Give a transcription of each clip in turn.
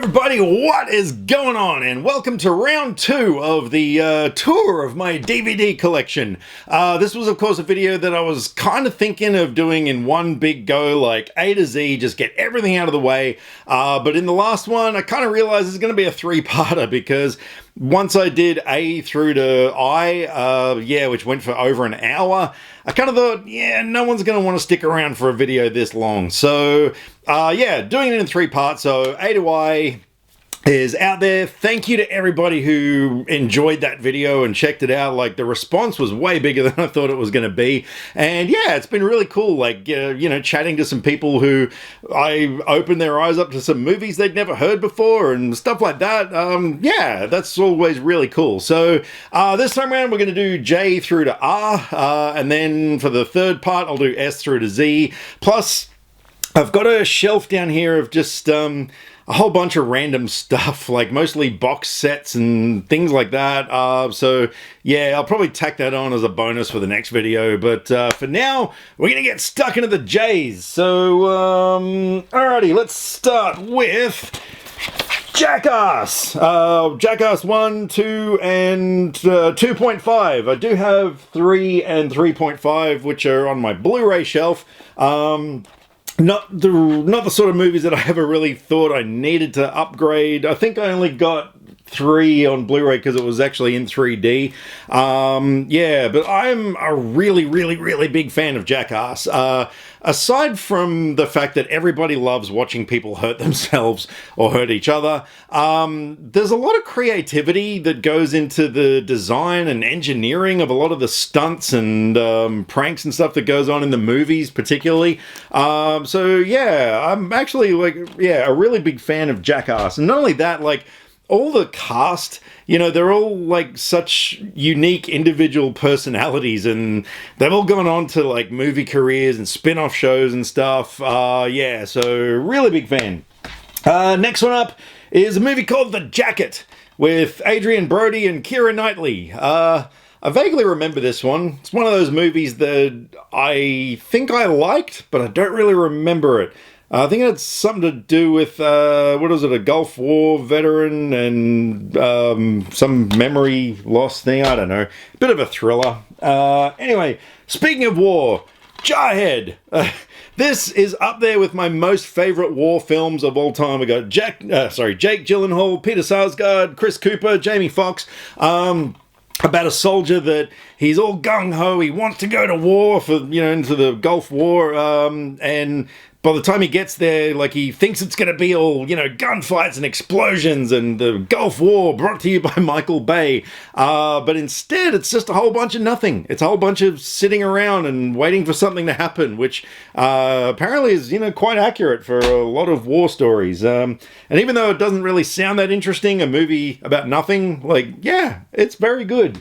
everybody, what is going on? And welcome to round 2 of the tour of my DVD collection. This was of course a video that I was kind of thinking of doing in one big go, like A to Z, just get everything out of the way. But in the last one, I kind of realized it's going to be a 3-parter because once I did A through to I, which went for over an hour, I kind of thought, no one's going to want to stick around for a video this long. So, doing it in 3 parts. So A to I is out there. Thank you to everybody who enjoyed that video and checked it out. Like, the response was way bigger than I thought it was going to be. And yeah, it's been really cool. Like, chatting to some people who I opened their eyes up to some movies they'd never heard before and stuff like that. That's always really cool. So this time around, we're going to do J through to R. And then for the 3rd part, I'll do S through to Z. Plus, I've got a shelf down here of just a whole bunch of random stuff, like mostly box sets and things like that. So yeah, I'll probably tack that on as a bonus for the next video. But for now, we're going to get stuck into the J's. So, alrighty, let's start with Jackass. Jackass 1, 2, and 2.5. I do have 3 and 3.5, which are on my Blu-ray shelf. Not the sort of movies that I ever really thought I needed to upgrade. I think I only got 3 on Blu-ray because it was actually in 3D. But I'm a really big fan of Jackass. Aside from the fact that everybody loves watching people hurt themselves or hurt each other, there's a lot of creativity that goes into the design and engineering of a lot of the stunts and pranks and stuff that goes on in the movies particularly. I'm actually a really big fan of Jackass. And not only that, all the cast, they're all like such unique individual personalities, and they've all gone on to movie careers and spin-off shows and stuff. So really big fan. Next one up is a movie called The Jacket with Adrian Brody and Keira Knightley. I vaguely remember this one. It's one of those movies that I think I liked, but I don't really remember it. I think it had something to do with, a Gulf War veteran and some memory loss thing. I don't know. Bit of a thriller. Anyway, speaking of war, Jarhead. This is up there with my most favorite war films of all time. We got Jake Gyllenhaal, Peter Sarsgaard, Chris Cooper, Jamie Foxx. About a soldier that he's all gung-ho, he wants to go to war into the Gulf War, and by the time he gets there, he thinks it's going to be all, gunfights and explosions and the Gulf War brought to you by Michael Bay. But instead, it's just a whole bunch of nothing. It's a whole bunch of sitting around and waiting for something to happen, which apparently is, quite accurate for a lot of war stories. And even though it doesn't really sound that interesting, a movie about nothing, it's very good.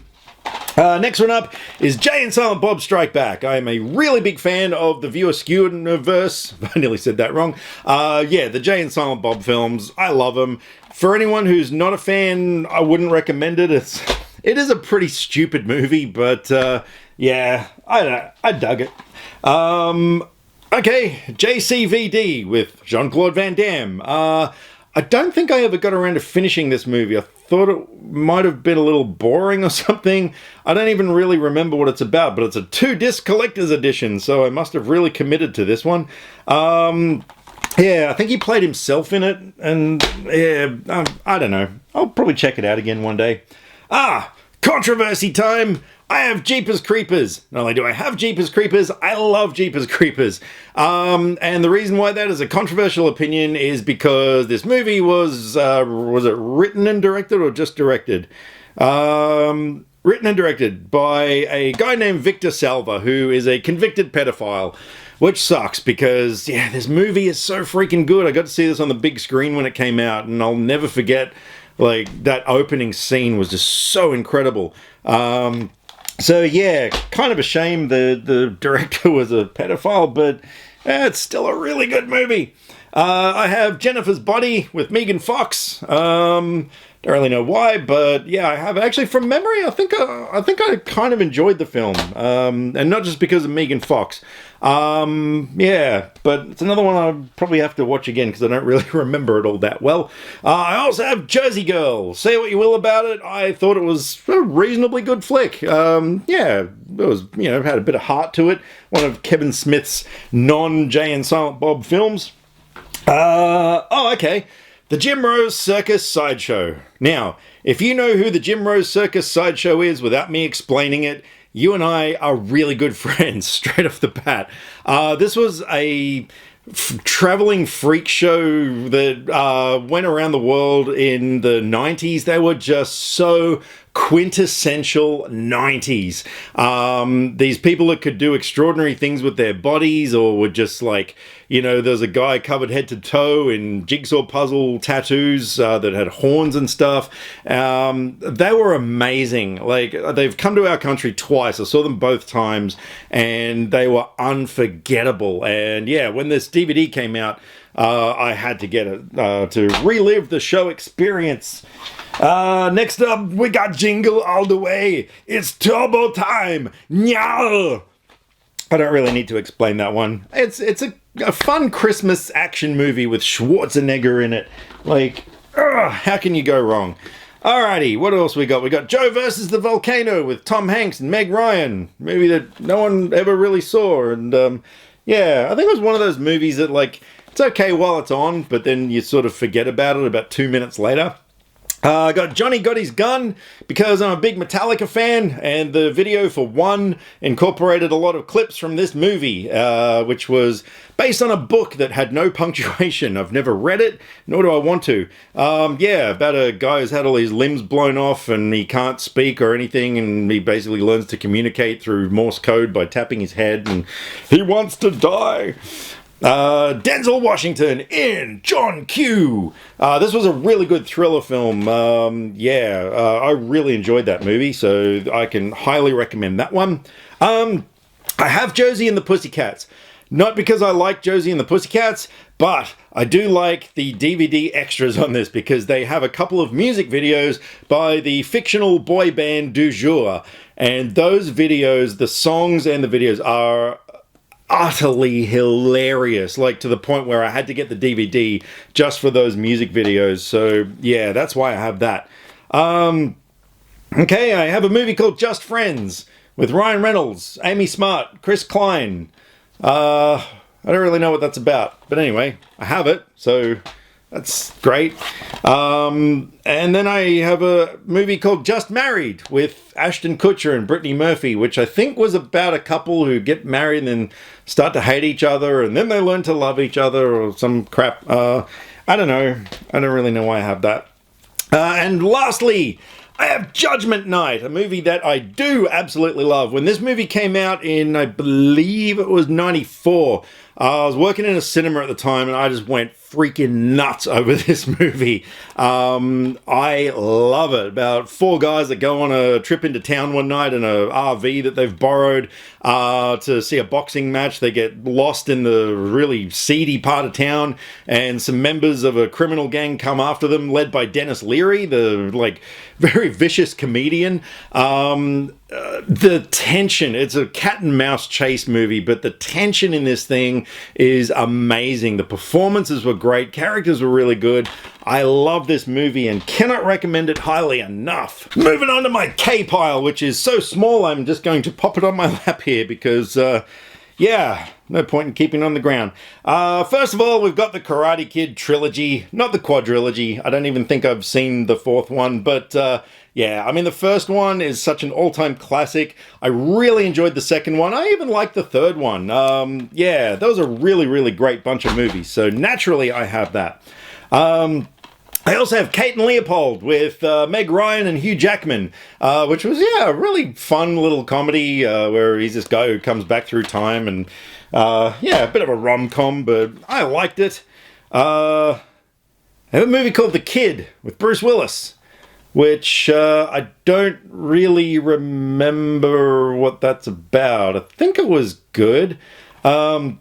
Next one up is Jay and Silent Bob Strike Back. I am a really big fan of the View Askew-verse. I nearly said that wrong. The Jay and Silent Bob films. I love them. For anyone who's not a fan, I wouldn't recommend it. It is a pretty stupid movie, but I dug it. JCVD with Jean-Claude Van Damme. I don't think I ever got around to finishing this movie. I thought it might have been a little boring or something. I don't even really remember what it's about, but it's a 2-disc collector's edition, so I must have really committed to this one. I think he played himself in it, and I don't know. I'll probably check it out again one day. Controversy time! I have Jeepers Creepers. Not only do I have Jeepers Creepers, I love Jeepers Creepers. And the reason why that is a controversial opinion is because this movie was it written and directed or just directed? Written and directed by a guy named Victor Salva, who is a convicted pedophile. Which sucks because, this movie is so freaking good. I got to see this on the big screen when it came out, and I'll never forget, that opening scene was just so incredible. Kind of a shame the director was a pedophile, but it's still a really good movie. I have Jennifer's Body with Megan Fox. Don't really know why, but yeah, I have actually from memory. I think I kind of enjoyed the film, and not just because of Megan Fox. Yeah, but it's another one I probably have to watch again because I don't really remember it all that well. I also have Jersey Girl. Say what you will about it, I thought it was a reasonably good flick. Yeah, it was, had a bit of heart to it. One of Kevin Smith's non-Jay and Silent Bob films. Okay. The Jim Rose Circus Sideshow. Now, if you know who the Jim Rose Circus Sideshow is without me explaining it, you and I are really good friends straight off the bat. This was a traveling freak show that went around the world in the 90s. They were just so quintessential 90s. These people that could do extraordinary things with their bodies, or were just like, there's a guy covered head to toe in jigsaw puzzle tattoos that had horns and stuff. They were amazing. Like, they've come to our country twice. I saw them both times, and they were unforgettable. And yeah, when this DVD came out, I had to get it to relive the show experience. Next up, we got Jingle All the Way. It's turbo time. Nyah! I don't really need to explain that one. It's a fun Christmas action movie with Schwarzenegger in it. Like, how can you go wrong? Alrighty, what else we got? We got Joe versus the Volcano with Tom Hanks and Meg Ryan. Movie that no one ever really saw. And yeah, I think it was one of those movies that, like, it's okay while it's on, but then you sort of forget about it about 2 minutes later. I got Johnny Got His Gun because I'm a big Metallica fan, and the video for One incorporated a lot of clips from this movie, which was based on a book that had no punctuation. I've never read it, nor do I want to. Yeah, about a guy who's had all his limbs blown off and he can't speak or anything, and he basically learns to communicate through Morse code by tapping his head, and he wants to die. Denzel Washington in John Q. This was a really good thriller film. I really enjoyed that movie, so I can highly recommend that one. I have Josie and the Pussycats. Not because I like Josie and the Pussycats, but I do like the DVD extras on this because they have a couple of music videos by the fictional boy band Du Jour. And those videos, the songs and the videos are utterly hilarious, like to the point where I had to get the DVD just for those music videos. So yeah, that's why I have that. Okay, I have a movie called Just Friends with Ryan Reynolds, Amy Smart, Chris Klein. I don't really know what that's about, but anyway, I have it, so that's great. And then I have a movie called Just Married with Ashton Kutcher and Brittany Murphy, which I think was about a couple who get married and then start to hate each other, and then they learn to love each other, or some crap. I don't know. I don't really know why I have that. And lastly, I have Judgment Night, a movie that I do absolutely love. When this movie came out in, I believe it was 94, I was working in a cinema at the time, and I just went freaking nuts over this movie. I love it. About four guys that go on a trip into town one night in a RV that they've borrowed to see a boxing match. They get lost in the really seedy part of town, and some members of a criminal gang come after them, led by Dennis Leary, the very vicious comedian. The tension, it's a cat and mouse chase movie, but the tension in this thing is amazing. The performances were great, characters were really good. I love this movie and cannot recommend it highly enough. Moving on to my K pile, which is so small I'm just going to pop it on my lap here because yeah, no point in keeping it on the ground. First of all, we've got the Karate Kid trilogy, not the quadrilogy. I don't even think I've seen the fourth one, but yeah, I mean, the first one is such an all-time classic. I really enjoyed the second one. I even liked the third one. Yeah, those are really, really great bunch of movies. So naturally, I have that. I also have Kate and Leopold with Meg Ryan and Hugh Jackman, which was, yeah, a really fun little comedy where he's this guy who comes back through time, and yeah, a bit of a rom-com, but I liked it. I have a movie called The Kid with Bruce Willis, which I don't really remember what that's about. I think it was good. And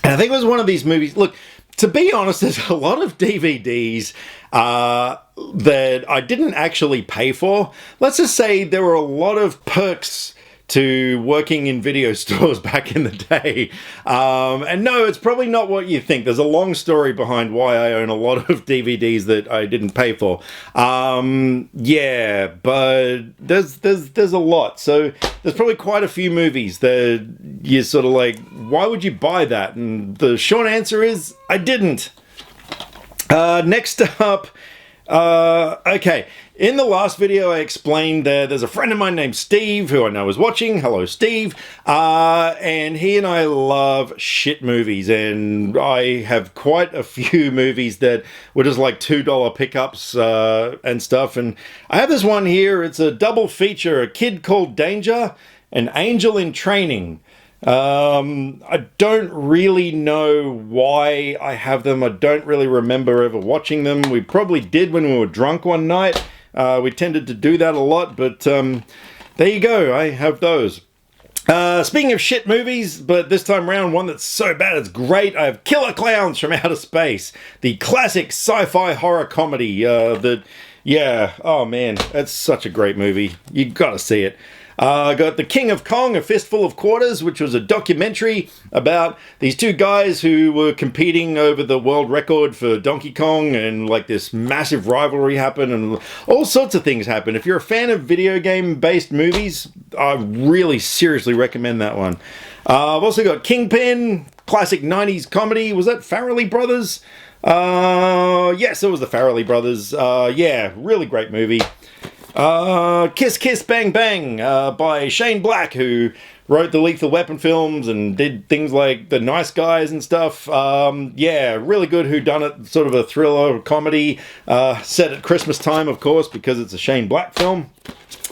I think it was one of these movies. Look, To be honest, there's a lot of DVDs that I didn't actually pay for. Let's just say there were a lot of perks to working in video stores back in the day. And no, it's probably not what you think. There's a long story behind why I own a lot of DVDs that I didn't pay for. Yeah, but there's a lot. So there's probably quite a few movies that you're sort of like, why would you buy that? And the short answer is, I didn't. Next up, okay. In the last video, I explained that there's a friend of mine named Steve, who I know is watching. Hello, Steve. And he and I love shit movies. And I have quite a few movies that were just like $2 pickups and stuff. And I have this one here. It's a double feature, A Kid Called Danger, and Angel in Training. I don't really know why I have them. I don't really remember ever watching them. We probably did when we were drunk one night. We tended to do that a lot, but there you go. I have those. Speaking of shit movies, but this time around one that's so bad it's great, I have Killer Clowns from Outer Space, the classic sci-fi horror comedy yeah, oh man, that's such a great movie. You gotta see it. Got The King of Kong, A Fistful of Quarters, which was a documentary about these two guys who were competing over the world record for Donkey Kong, and like this massive rivalry happened and all sorts of things happened. If you're a fan of video game based movies, I really seriously recommend that one. I've also got Kingpin, classic 90s comedy. Was that Farrelly Brothers? Yes, it was the Farrelly Brothers. Yeah, really great movie. Kiss Kiss Bang Bang by Shane Black, who wrote the Lethal Weapon films and did things like The Nice Guys and stuff. Yeah, really good whodunit, sort of a thriller comedy, set at Christmas time, of course, because it's a Shane Black film.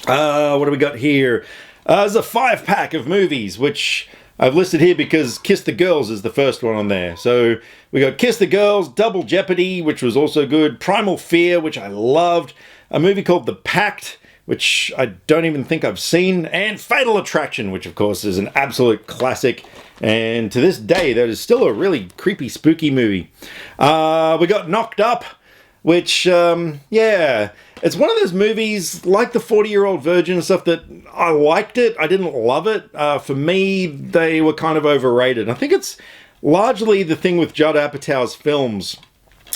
What do we got here? There's a 5-pack of movies, which I've listed here because Kiss the Girls is the first one on there. So we got Kiss the Girls, Double Jeopardy, which was also good, Primal Fear, which I loved, a movie called The Pact, which I don't even think I've seen, and Fatal Attraction, which of course is an absolute classic, and to this day that is still a really creepy, spooky movie. We got Knocked Up, which, yeah, it's one of those movies like The 40-Year-Old Virgin and stuff that I liked it, I didn't love it. For me, they were kind of overrated. I think it's largely the thing with Judd Apatow's films.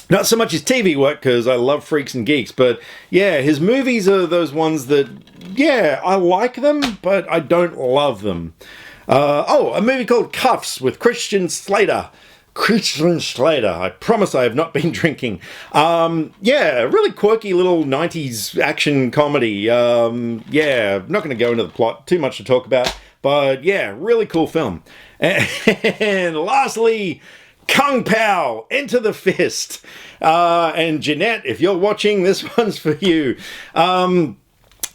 Not so much his TV work, because I love Freaks and Geeks, but yeah, his movies are those ones that, yeah, I like them, but I don't love them. A movie called Cuffs with Christian Slater. Christian Slater. I promise I have not been drinking. Yeah, really quirky little 90s action comedy. Yeah, I'm not going to go into the plot, too much to talk about, but yeah, really cool film. And lastly, Kung Pao, Enter the Fist. And Jeanette, if you're watching, this one's for you.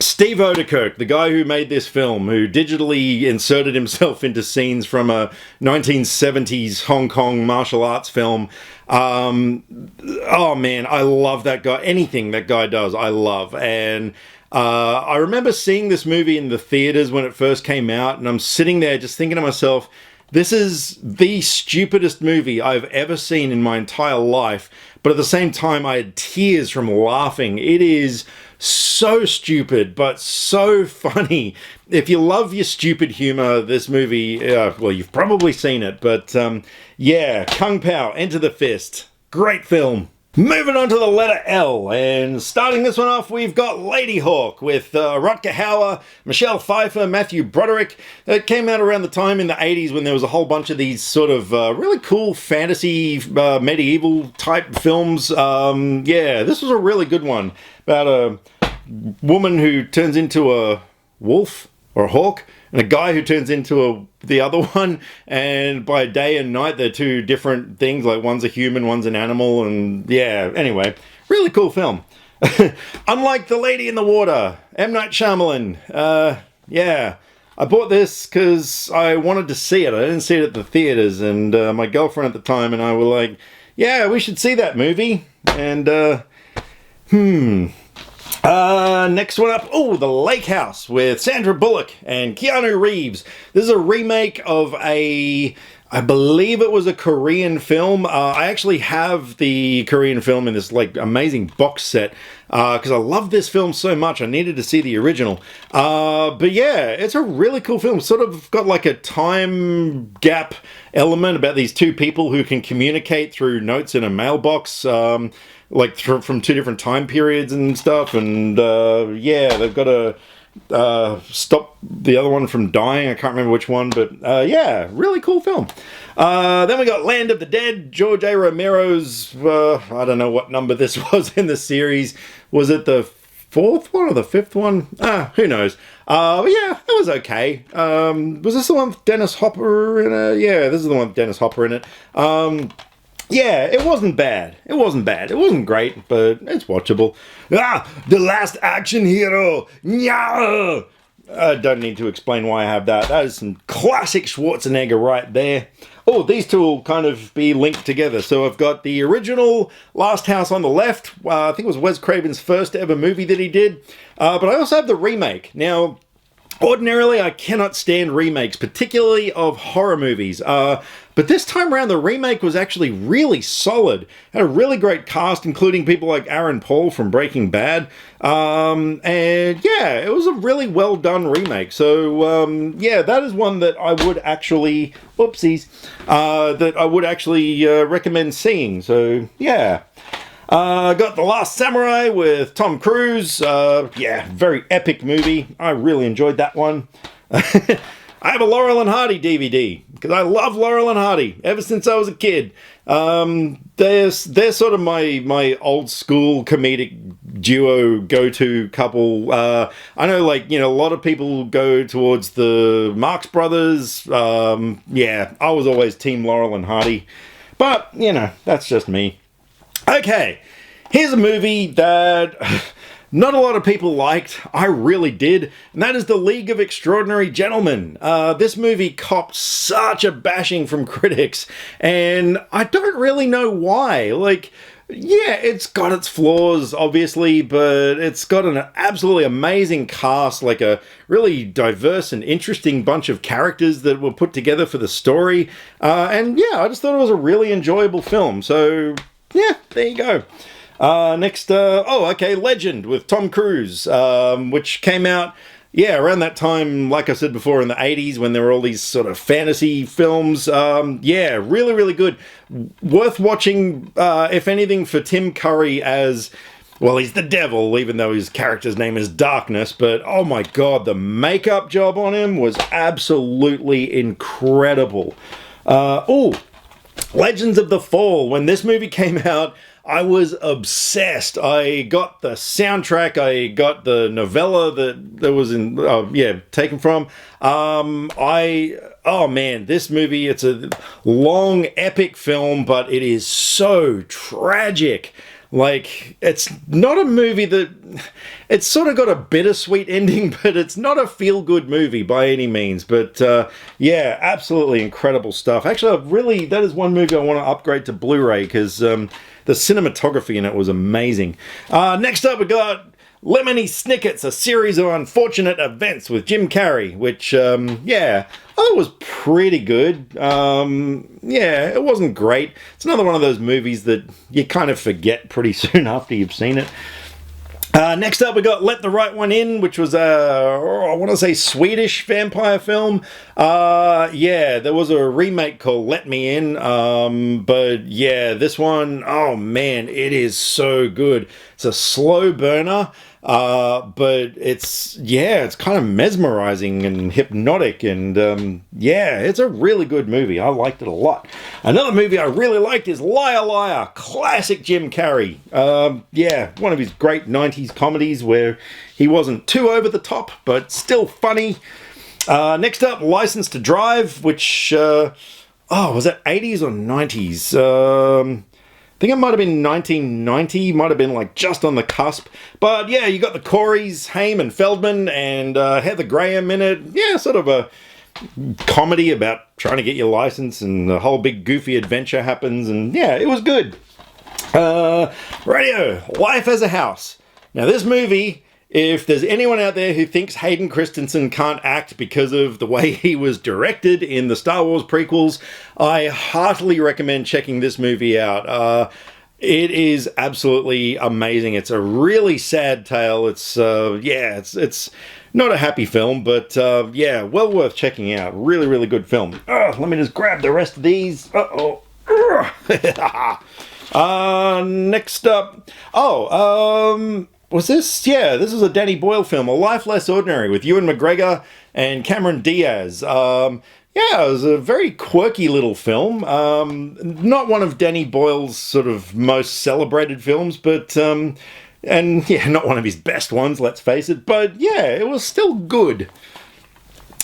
Steve Odekirk, the guy who made this film, who digitally inserted himself into scenes from a 1970s Hong Kong martial arts film. Oh man, I love that guy. Anything that guy does, I love. And I remember seeing this movie in the theaters when it first came out, and I'm sitting there just thinking to myself, this is the stupidest movie I've ever seen in my entire life, but at the same time I had tears from laughing. It is so stupid, but so funny. If you love your stupid humor, this movie, well, you've probably seen it, but yeah, Kung Pao, Enter the Fist. Great film. Moving on to the letter L, and starting this one off, we've got Lady Hawk with Rutger Hauer, Michelle Pfeiffer, Matthew Broderick. It came out around the time in the 80s when there was a whole bunch of these sort of really cool fantasy, medieval type films. Yeah, this was a really good one about a woman who turns into a wolf or a hawk, and a guy who turns into the other one, and by day and night they're two different things, like one's a human, one's an animal, and yeah, anyway, really cool film. Unlike The Lady in the Water, M. Night Shyamalan. Yeah, I bought this because I wanted to see it. I didn't see it at the theaters, and my girlfriend at the time and I were like, yeah, we should see that movie, and next one up, The Lake House with Sandra Bullock and Keanu Reeves. This is a remake of a I believe it was a Korean film. I actually have the Korean film in this like amazing box set because I love this film so much. I needed to see the original. But yeah, it's a really cool film. Sort of got like a time gap element about these two people who can communicate through notes in a mailbox. Like from two different time periods and stuff. And yeah, they've got to stop the other one from dying. I can't remember which one, but yeah, really cool film. Then we got Land of the Dead, George A. Romero's, I don't know what number this was in the series. Was it the fourth one or the fifth one? Who knows. But yeah, it was okay. Was this the one with Dennis Hopper in it? Yeah, this is the one with Dennis Hopper in it. Yeah, it wasn't bad. It wasn't bad. It wasn't great, but it's watchable. The Last Action Hero. Nya! I don't need to explain why I have that. That is some classic Schwarzenegger right there. Oh, these two will kind of be linked together. So I've got the original Last House on the left. I think it was Wes Craven's first ever movie that he did. But I also have the remake. Now, ordinarily, I cannot stand remakes, particularly of horror movies. But this time around, the remake was actually really solid. Had a really great cast, including people like Aaron Paul from Breaking Bad. And yeah, it was a really well done remake. So yeah, that is one that I would actually, whoopsies, that I would actually recommend seeing. So yeah. Got The Last Samurai with Tom Cruise. Yeah, very epic movie. I really enjoyed that one. I have a Laurel and Hardy DVD because I love Laurel and Hardy ever since I was a kid. They're sort of my old school comedic duo go-to couple. I know, like, you know, a lot of people go towards the Marx Brothers. Yeah, I was always Team Laurel and Hardy, but you know, that's just me. Okay, here's a movie that not a lot of people liked. I really did, and that is The League of Extraordinary Gentlemen. This movie copped such a bashing from critics, and I don't really know why. Like, yeah, it's got its flaws, obviously, but it's got an absolutely amazing cast, like a really diverse and interesting bunch of characters that were put together for the story. And yeah, I just thought it was a really enjoyable film. So yeah, there you go. Next, okay, Legend with Tom Cruise, which came out, yeah, around that time, like I said before, in the 80s, when there were all these sort of fantasy films. Yeah, really, really good. Worth watching, if anything, for Tim Curry as, well, he's the devil, even though his character's name is Darkness. But, oh my God, the makeup job on him was absolutely incredible. Legends of the Fall. When this movie came out, I was obsessed. I got the soundtrack. I got the novella that was in, taken from. Oh man, this movie, it's a long, epic film, but it is so tragic. Like, it's not a movie that, it's sort of got a bittersweet ending, but it's not a feel-good movie by any means. But yeah, absolutely incredible stuff. Actually, that is one movie I want to upgrade to Blu-ray because the cinematography in it was amazing. Next up, we got Lemony Snicket's A Series of Unfortunate Events with Jim Carrey, which, yeah, I thought was pretty good. Yeah, it wasn't great. It's another one of those movies that you kind of forget pretty soon after you've seen it. Next up, we got Let the Right One In, which was I want to say Swedish vampire film. Yeah, there was a remake called Let Me In, but yeah, this one, oh man, it is so good. It's a slow burner, but it's kind of mesmerizing and hypnotic, and yeah, it's a really good movie. I liked it a lot. Another movie I really liked is Liar Liar, classic Jim Carrey. Yeah, one of his great 90s comedies where he wasn't too over the top, but still funny. Next up, License to Drive, which, was that 80s or 90s? I think it might have been 1990, might have been like just on the cusp. But yeah, you got the Coreys, Haim and Feldman, and Heather Graham in it. Yeah, sort of a comedy about trying to get your license, and the whole big goofy adventure happens, and yeah, it was good. Radio, Life as a House. Now this movie if there's anyone out there who thinks Hayden Christensen can't act because of the way he was directed in the Star Wars prequels, I heartily recommend checking this movie out. It is absolutely amazing. It's a really sad tale. It's not a happy film, but yeah, well worth checking out. Really, really good film. Let me just grab the rest of these. Next up. Was this? Yeah, this was a Danny Boyle film, A Life Less Ordinary, with Ewan McGregor and Cameron Diaz. Yeah, it was a very quirky little film. Not one of Danny Boyle's sort of most celebrated films, but and yeah, not one of his best ones, let's face it. But yeah, it was still good.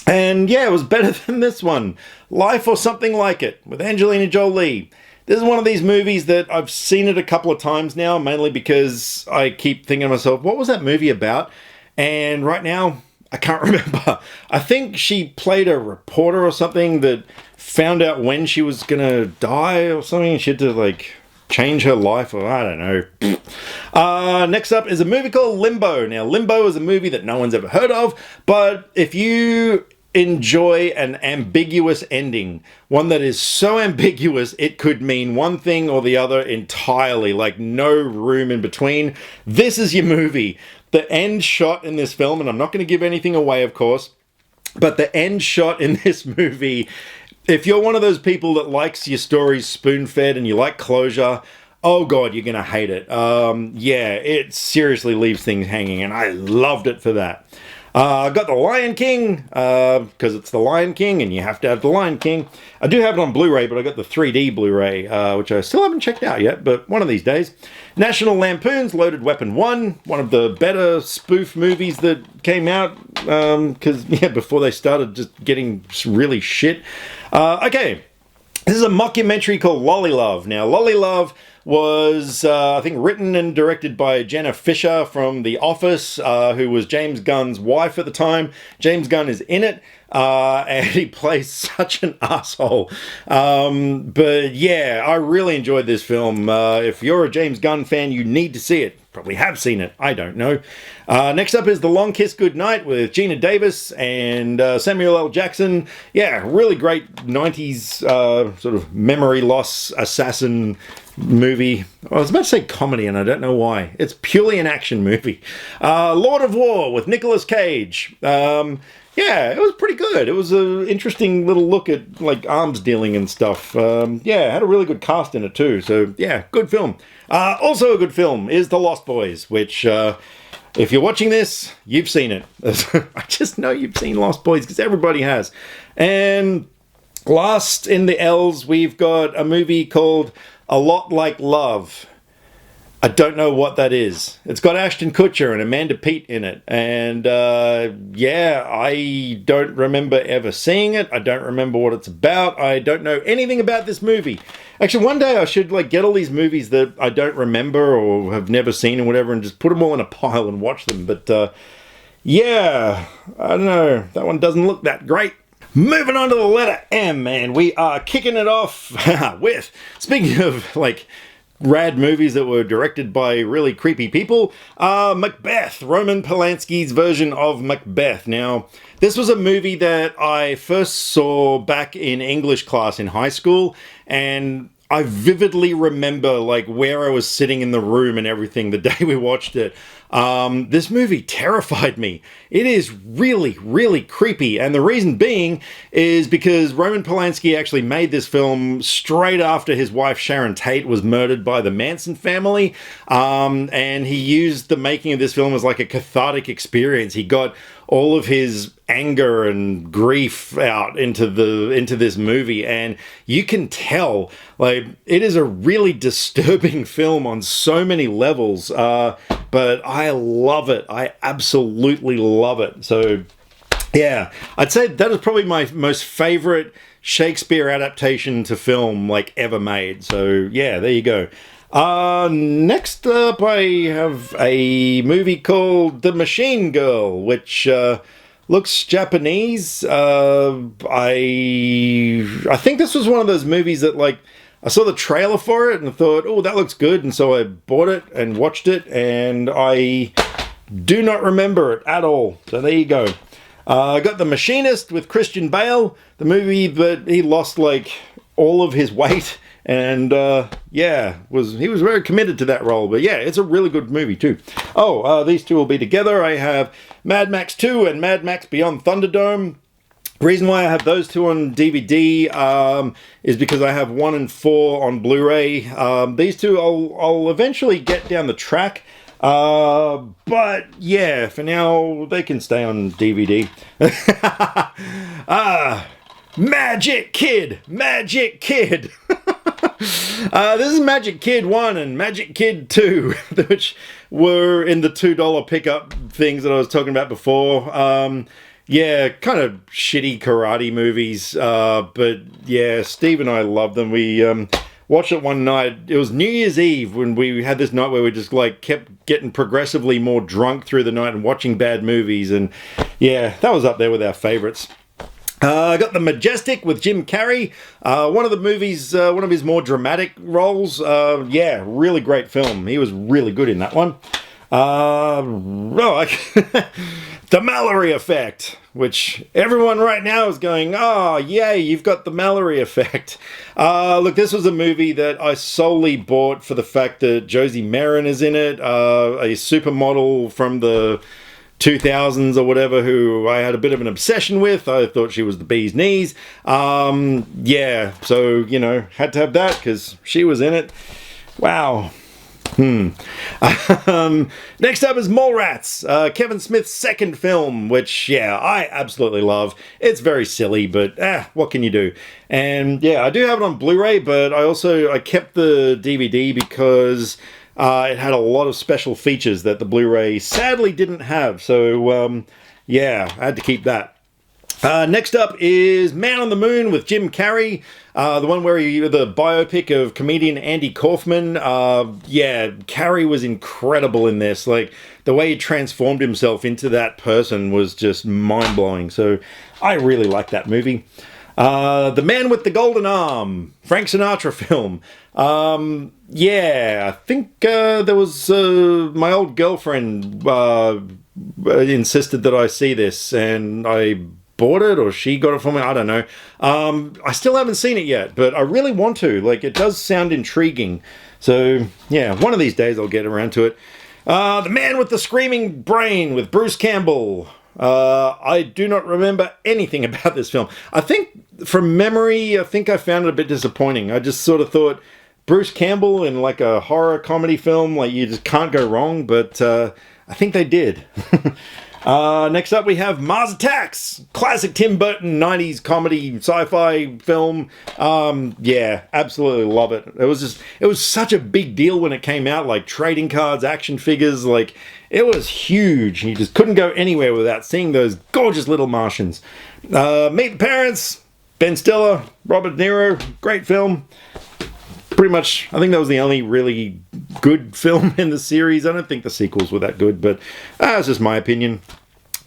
And yeah, it was better than this one, Life or Something Like It, with Angelina Jolie. This is one of these movies that I've seen it a couple of times now, mainly because I keep thinking to myself, what was that movie about? And right now, I can't remember. I think she played a reporter or something that found out when she was going to die or something. She had to, like, change her life, or I don't know. Next up is a movie called Limbo. Now, Limbo is a movie that no one's ever heard of, but if you enjoy an ambiguous ending, one that is so ambiguous it could mean one thing or the other entirely, like no room in between, this is your movie. The end shot in this film, and I'm not going to give anything away, of course, but the end shot in this movie, if you're one of those people that likes your stories spoon-fed and you like closure, oh god, you're going to hate it. Yeah, it seriously leaves things hanging, and I loved it for that. I got The Lion King, because it's The Lion King, and you have to have The Lion King. I do have it on Blu-ray, but I got the 3D Blu-ray, which I still haven't checked out yet, but one of these days. National Lampoon's Loaded Weapon 1, one of the better spoof movies that came out, because, yeah, before they started just getting really shit. Okay, this is a mockumentary called Lolly Love. Now, Lolly Love was, I think, written and directed by Jenna Fisher from The Office, who was James Gunn's wife at the time. James Gunn is in it, and he plays such an asshole. But yeah, I really enjoyed this film. If you're a James Gunn fan, you need to see it. Probably have seen it, I don't know. Next up is The Long Kiss Goodnight with Gina Davis and Samuel L. Jackson. Yeah, really great 90s sort of memory loss assassin movie. I was about to say comedy, and I don't know why. It's purely an action movie. Lord of War with Nicolas Cage. Yeah, it was pretty good. It was an interesting little look at, like, arms dealing and stuff. Yeah, it had a really good cast in it too. So, yeah, good film. Also a good film is The Lost Boys, which, if you're watching this, you've seen it. I just know you've seen Lost Boys, because everybody has. And last in the L's, we've got a movie called A Lot Like Love. I don't know what that is. It's got Ashton Kutcher and Amanda Peet in it. And yeah, I don't remember ever seeing it. I don't remember what it's about. I don't know anything about this movie. Actually, one day I should like get all these movies that I don't remember or have never seen and whatever and just put them all in a pile and watch them. But yeah, I don't know. That one doesn't look that great. Moving on to the letter M, and we are kicking it off with, speaking of like rad movies that were directed by really creepy people, Macbeth, Roman Polanski's version of Macbeth. Now, this was a movie that I first saw back in English class in high school, and I vividly remember like where I was sitting in the room and everything the day we watched it. This movie terrified me. It is really, really creepy. And the reason being is because Roman Polanski actually made this film straight after his wife Sharon Tate was murdered by the Manson family. And he used the making of this film as like a cathartic experience. He got all of his anger and grief out into this movie, and you can tell like it is a really disturbing film on so many levels, but I love it. I absolutely love it. So yeah, I'd say that is probably my most favorite Shakespeare adaptation to film like ever made. So yeah, there you go. Next up, I have a movie called The Machine Girl, which looks Japanese. I think this was one of those movies that, like, I saw the trailer for it and thought, oh, that looks good, and so I bought it and watched it, and I Do not remember it at all. So there you go. I got The Machinist with Christian Bale, the movie that he lost like all of his weight, and yeah, he was very committed to that role. But yeah, it's a really good movie too. Oh, these two will be together. I have Mad Max 2 and Mad Max Beyond Thunderdome. The reason why I have those two on DVD is because I have 1 and 4 on Blu-ray. These two I'll eventually get down the track. But yeah, for now they can stay on DVD. Magic Kid! Magic Kid! This is Magic Kid 1 and Magic Kid 2, which were in the $2 pickup things that I was talking about before. Yeah, kind of shitty karate movies, but yeah, Steve and I love them. We watched it one night. It was New Year's Eve when we had this night where we just like kept getting progressively more drunk through the night and watching bad movies, and yeah, that was up there with our favorites. I got The Majestic with Jim Carrey. One of the movies, one of his more dramatic roles. Yeah, really great film. He was really good in that one. The Mallory Effect, which everyone right now is going, oh, yay, you've got the Mallory Effect. Look, this was a movie that I solely bought for the fact that Josie Marin is in it, a supermodel from the 2000s or whatever, who I had a bit of an obsession with. I thought she was the bee's knees. Yeah, so, you know, had to have that because she was in it. Wow. Next up is Mallrats, Kevin Smith's second film, which, yeah, I absolutely love. It's very silly, but what can you do? And yeah, I do have it on Blu-ray, but I kept the DVD because it had a lot of special features that the Blu-ray sadly didn't have. So yeah, I had to keep that. Next up is Man on the Moon with Jim Carrey, the one where the biopic of comedian Andy Kaufman. Yeah, Carrey was incredible in this. Like, the way he transformed himself into that person was just mind-blowing. So I really like that movie. The Man with the Golden Arm, Frank Sinatra film. Yeah, I think there was my old girlfriend insisted that I see this, and I bought it, or she got it for me, I don't know. I still haven't seen it yet, but I really want to. Like, it does sound intriguing. So yeah, one of these days I'll get around to it. The Man with the Screaming Brain with Bruce Campbell. I do not remember anything about this film. I think, from memory, I think I found it a bit disappointing. I just sort of thought, Bruce Campbell in like a horror comedy film, like, you just can't go wrong, but I think they did. Next up we have Mars Attacks, classic Tim Burton 90s comedy sci-fi film. Yeah, absolutely love it. It was such a big deal when it came out, like trading cards, action figures, like it was huge. You just couldn't go anywhere without seeing those gorgeous little Martians. Meet the Parents, Ben Stiller, Robert De Niro, great film. Pretty much, I think that was the only really good film in the series. I don't think the sequels were that good, but that's just my opinion.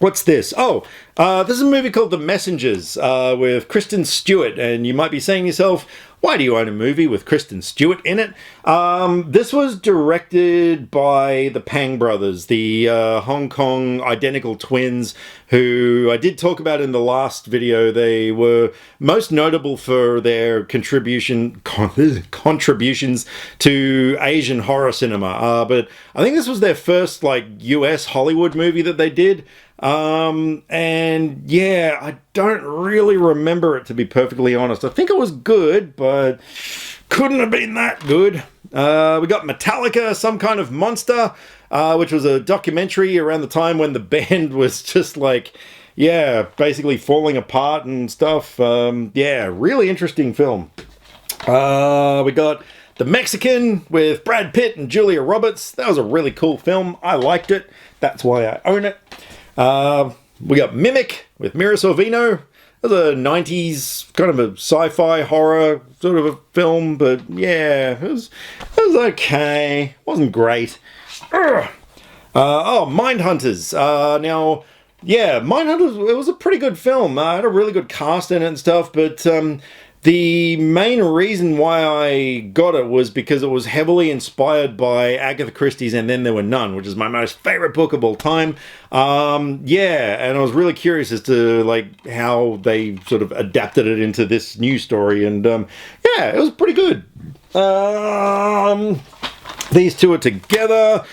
What's this? Oh, this is a movie called The Messengers with Kristen Stewart, and you might be saying to yourself, why do you own a movie with Kristen Stewart in it? This was directed by the Pang brothers, the Hong Kong identical twins, who I did talk about in the last video. They were most notable for their contributions to Asian horror cinema. But I think this was their first like US Hollywood movie that they did. And yeah, I don't really remember it, to be perfectly honest. I think it was good, but couldn't have been that good. We got Metallica, Some Kind of Monster, which was a documentary around the time when the band was just like, yeah, basically falling apart and stuff. Yeah, really interesting film. We got The Mexican with Brad Pitt and Julia Roberts. That was a really cool film. I liked it. That's why I own it. We got Mimic with Mira Sorvino. It was a 90s kind of a sci-fi horror sort of a film, but yeah, it was okay. Wasn't great. Mindhunters. Now, yeah, Mindhunters, it was a pretty good film. It had a really good cast in it and stuff, but the The main reason why I got it was because it was heavily inspired by Agatha Christie's And Then There Were None, which is my most favorite book of all time. Yeah, and I was really curious as to like how they sort of adapted it into this new story, and yeah, it was pretty good. These two are together.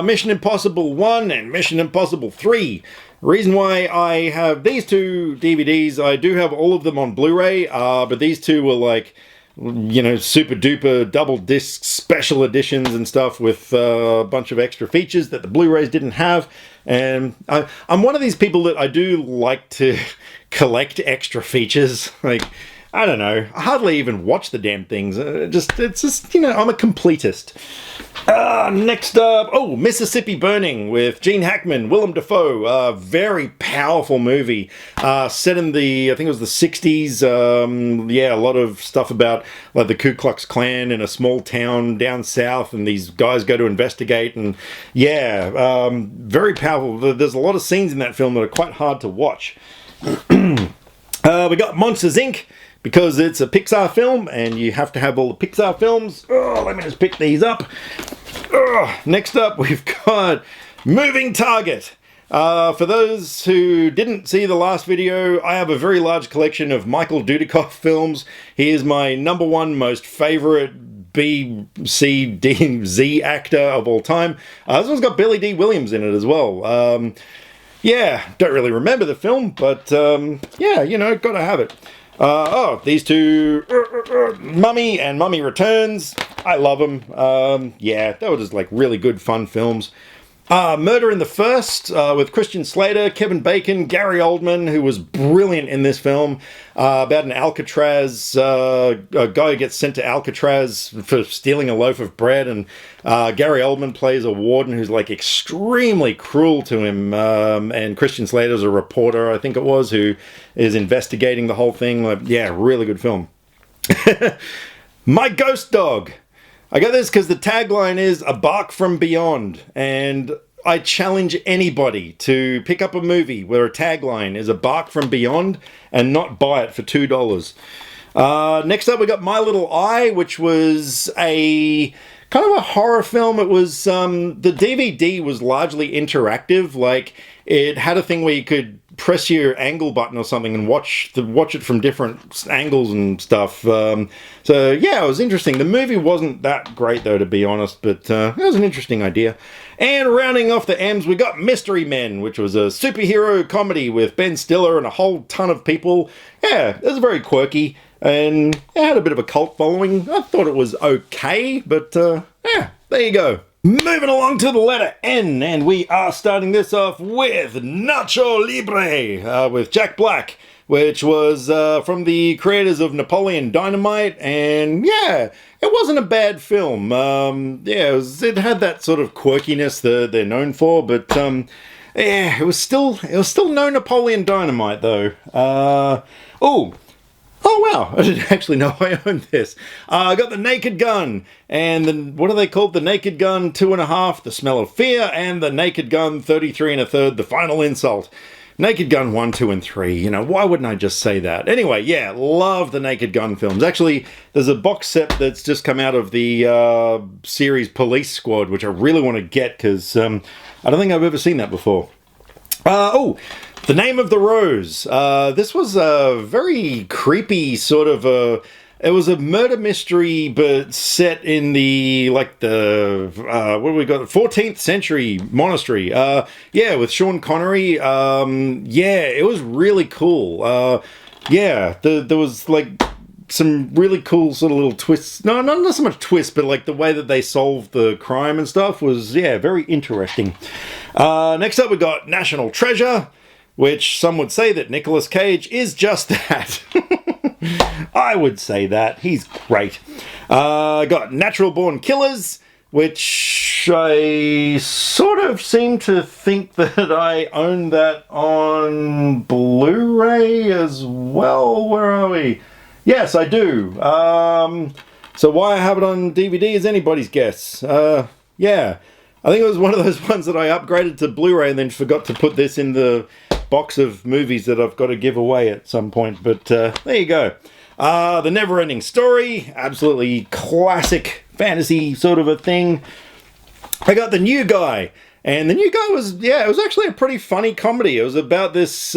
Mission Impossible 1 and Mission Impossible 3. Reason why I have these two DVDs, I do have all of them on Blu-ray, but these two were like, you know, super duper double disc special editions and stuff with a bunch of extra features that the Blu-rays didn't have. And I'm one of these people that I do like to collect extra features. Like, I don't know, I hardly even watch the damn things. It's just, you know, I'm a completist. Next up, Mississippi Burning with Gene Hackman, Willem Dafoe. Very powerful movie. Set in the, I think it was the 60s. Yeah, a lot of stuff about like the Ku Klux Klan in a small town down south, and these guys go to investigate, and yeah, very powerful. There's a lot of scenes in that film that are quite hard to watch. We got Monsters, Inc., because it's a Pixar film, and you have to have all the Pixar films. Let me just pick these up. Next up, we've got Moving Target. For those who didn't see the last video, I have a very large collection of Michael Dudikoff films. He is my #1 most favorite B, C, D, Z actor of all time. This one's got Billy D. Williams in it as well. Yeah, don't really remember the film, but yeah, you know, gotta have it. These two, Mummy and Mummy Returns. I love them. Yeah, they were just like really good fun films. Murder in the First with Christian Slater, Kevin Bacon, Gary Oldman, who was brilliant in this film, about an Alcatraz, a guy who gets sent to Alcatraz for stealing a loaf of bread, and Gary Oldman plays a warden who's like extremely cruel to him, and Christian Slater's a reporter, I think it was, who is investigating the whole thing. Like, yeah, really good film. My Ghost Dog. I got this because the tagline is A Bark from Beyond, and I challenge anybody to pick up a movie where a tagline is A Bark from Beyond and not buy it for $2. Next up we got My Little Eye, which was a kind of a horror film. It was, the DVD was largely interactive. Like, it had a thing where you could press your angle button or something and watch it from different angles and stuff. So yeah, it was interesting. The movie wasn't that great though, to be honest, but it was an interesting idea. And rounding off the M's, we got Mystery Men, which was a superhero comedy with Ben Stiller and a whole ton of people. Yeah, it was very quirky, and it had a bit of a cult following. I thought it was okay, but yeah, there you go. Moving along to the letter N, and we are starting this off with Nacho Libre with Jack Black, which was from the creators of Napoleon Dynamite, and yeah, it wasn't a bad film. Yeah, it had that sort of quirkiness that they're known for, but yeah, it was still no Napoleon Dynamite though. Oh wow, I didn't actually know I owned this. I got The Naked Gun, and what are they called? The Naked Gun 2.5, The Smell of Fear, and The Naked Gun 33 1/3, The Final Insult. Naked Gun 1, 2, and 3. You know, why wouldn't I just say that? Anyway, yeah, love the Naked Gun films. Actually, there's a box set that's just come out of the series Police Squad, which I really want to get, because I don't think I've ever seen that before. The Name of the Rose. This was a very creepy sort of it was a murder mystery, but set in the, like the, what do we got? 14th century monastery. Yeah, with Sean Connery. Yeah, it was really cool. Yeah, there was like some really cool sort of little twists. No, not so much twists, but like the way that they solved the crime and stuff was, yeah, very interesting. Next up we got National Treasure, which some would say that Nicolas Cage is just that. I would say that. He's great. Got Natural Born Killers, which I sort of seem to think that I own that on Blu-ray as well. Where are we? Yes, I do. So why I have it on DVD is anybody's guess. Yeah. I think it was one of those ones that I upgraded to Blu-ray and then forgot to put this in the box of movies that I've got to give away at some point. But there you go. The Never-Ending Story, absolutely classic fantasy sort of a thing. I got The New Guy, and The New Guy was, it was actually a pretty funny comedy. It was about this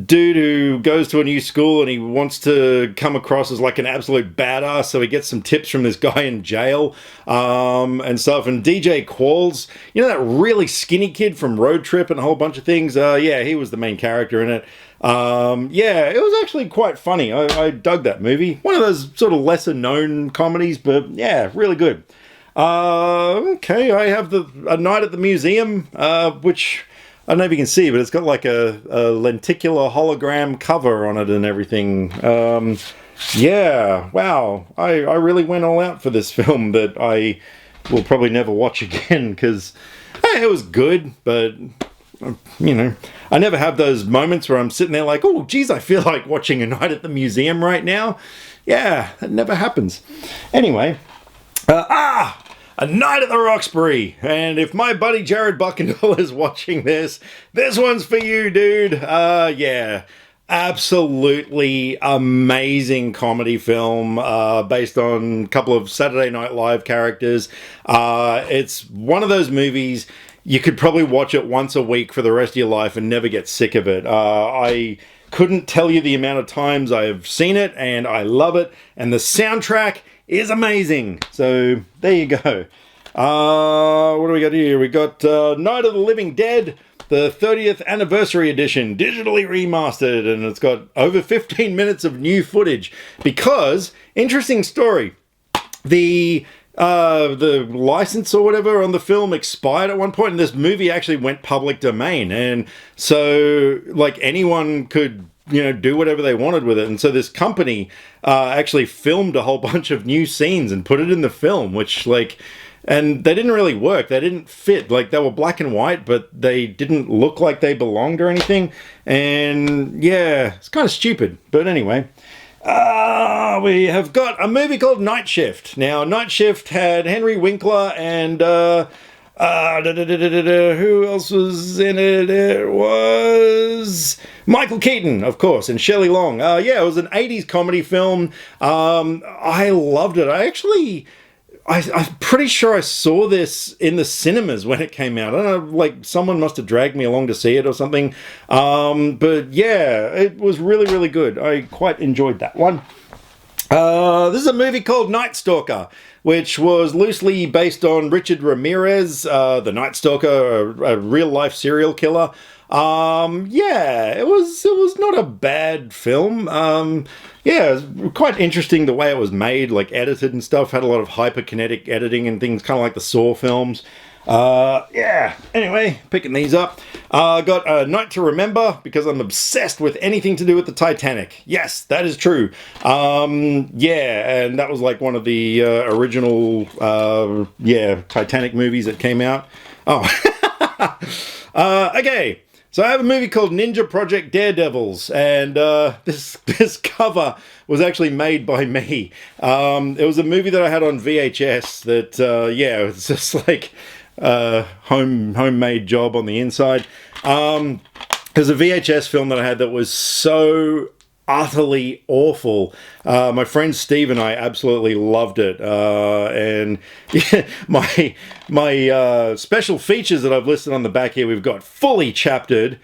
dude who goes to a new school and he wants to come across as like an absolute badass, so he gets some tips from this guy in jail and stuff. And DJ Qualls, you know, that really skinny kid from Road Trip and a whole bunch of things, he was the main character in it. It was actually quite funny. I dug that movie. One of those sort of lesser known comedies, but yeah, really good. Okay, I have A Night at the Museum, which I don't know if you can see, but it's got like a lenticular hologram cover on it and everything. Wow, I really went all out for this film that I will probably never watch again, because it was good, but you know, I never have those moments where I'm sitting there like, oh geez, I feel like watching A Night at the Museum right now. Yeah, that never happens. Anyway, A Night at the Roxbury. And if my buddy Jared Buckendall is watching this one's for you, dude. Absolutely amazing comedy film based on a couple of Saturday Night Live characters. It's one of those movies you could probably watch it once a week for the rest of your life and never get sick of it. I couldn't tell you the amount of times I have seen it, and I love it. And the soundtrack is amazing. So there you go. What do we got here? We got Night of the Living Dead, the 30th anniversary edition, digitally remastered, and it's got over 15 minutes of new footage. Because, interesting story, the license or whatever on the film expired at one point, and this movie actually went public domain, and so like anyone could, you know, do whatever they wanted with it. And so this company actually filmed a whole bunch of new scenes and put it in the film, which and they didn't really work. They didn't fit. Like, they were black and white, but they didn't look like they belonged or anything. And yeah, it's kind of stupid. But anyway, we have got a movie called Night Shift. Now, Night Shift had Henry Winkler and who else was in it? It was Michael Keaton, of course, and Shelley Long. It was an 80s comedy film. I loved it. I'm pretty sure I saw this in the cinemas when it came out. I don't know, like someone must have dragged me along to see it or something. But yeah, it was really, really good. I quite enjoyed that one. This is a movie called Night Stalker, which was loosely based on Richard Ramirez, the Night Stalker, a real-life serial killer. It was not a bad film. It was quite interesting the way it was made, like edited and stuff. Had a lot of hyperkinetic editing and things, kind of like the Saw films. Anyway, picking these up. Got A Night to Remember, because I'm obsessed with anything to do with the Titanic. Yes, that is true. And that was like one of the original Titanic movies that came out. Okay. So I have a movie called Ninja Project Daredevils, and this cover was actually made by me. It was a movie that I had on VHS that, it was just like a homemade job on the inside. There's a VHS film that I had that was so utterly awful. My friend Steve and I absolutely loved it. And yeah, my special features that I've listed on the back here, we've got fully chaptered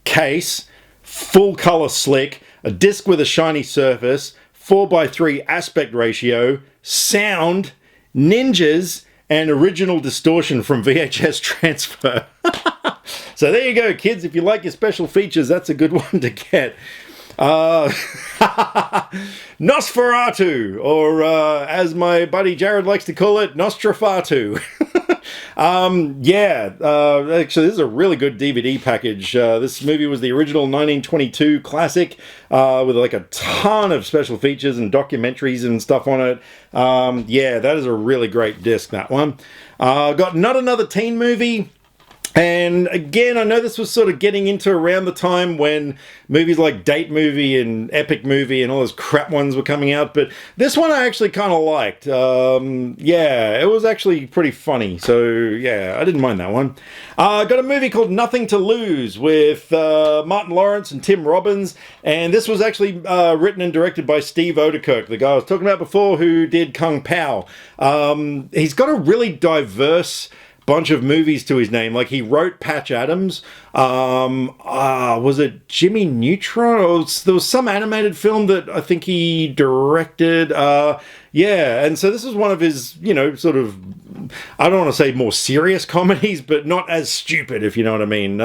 case, full color slick, a disc with a shiny surface, 4:3 aspect ratio, sound, ninjas, and original distortion from VHS transfer. So there you go, kids. If you like your special features, that's a good one to get. Nosferatu, or as my buddy Jared likes to call it, Nostrafatu. Actually, this is a really good DVD package. This movie was the original 1922 classic with like a ton of special features and documentaries and stuff on it. That is a really great disc, that one. Got Not Another Teen Movie. And again, I know this was sort of getting into around the time when movies like Date Movie and Epic Movie and all those crap ones were coming out, but this one I actually kind of liked. Yeah, it was actually pretty funny, so yeah, I didn't mind that one. Got a movie called Nothing to Lose with Martin Lawrence and Tim Robbins, and this was actually written and directed by Steve Odekirk, the guy I was talking about before who did Kung Pao. He's got a really diverse bunch of movies to his name. Like, he wrote Patch Adams. Was it Jimmy Neutron? Or there was some animated film that I think he directed. Yeah, and so this is one of his, you know, sort of, I don't want to say more serious comedies, but not as stupid, if you know what I mean.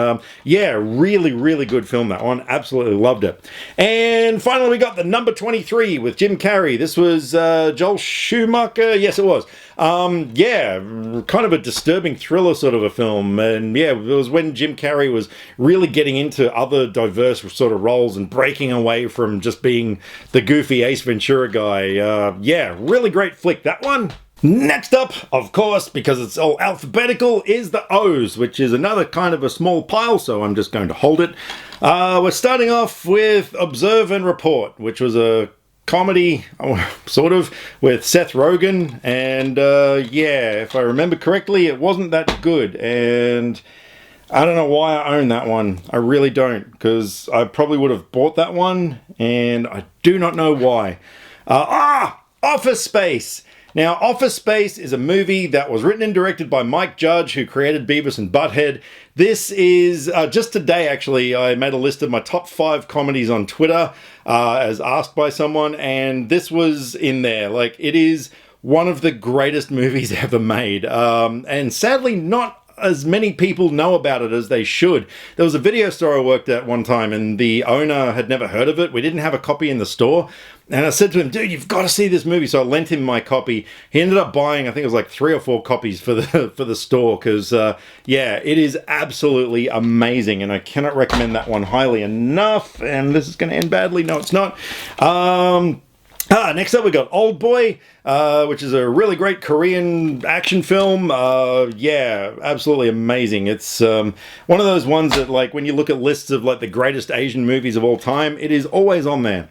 Yeah, really, really good film, that one. Absolutely loved it. And finally, we got The Number 23 with Jim Carrey. This was Joel Schumacher. Yes, it was. Yeah, kind of a disturbing thriller sort of a film. And yeah, it was when Jim Carrey was really getting into other diverse sort of roles and breaking away from just being the goofy Ace Ventura guy. Yeah, really great flick, that one. Next up, of course, because it's all alphabetical, is the O's, which is another kind of a small pile, so I'm just going to hold it. We're starting off with Observe and Report, which was a comedy, sort of, with Seth Rogen, and yeah, if I remember correctly, it wasn't that good, and I don't know why I own that one. I really don't, because I probably would have bought that one, and I do not know why. Office Space! Now, Office Space is a movie that was written and directed by Mike Judge, who created Beavis and Butthead. This is, just today actually, I made a list of my top 5 comedies on Twitter, as asked by someone, and this was in there. Like, it is one of the greatest movies ever made, and sadly not as many people know about it as they should. There was a video store I worked at one time, and the owner had never heard of it. We didn't have a copy in the store, and I said to him, dude, you've got to see this movie. So I lent him my copy. He ended up buying, I think it was like 3 or 4 copies for the store, because yeah, it is absolutely amazing, and I cannot recommend that one highly enough. And this is going to end badly. No, it's not. Next up we got Old Boy, which is a really great Korean action film. Yeah, absolutely amazing. It's one of those ones that, like, when you look at lists of like the greatest Asian movies of all time, it is always on there.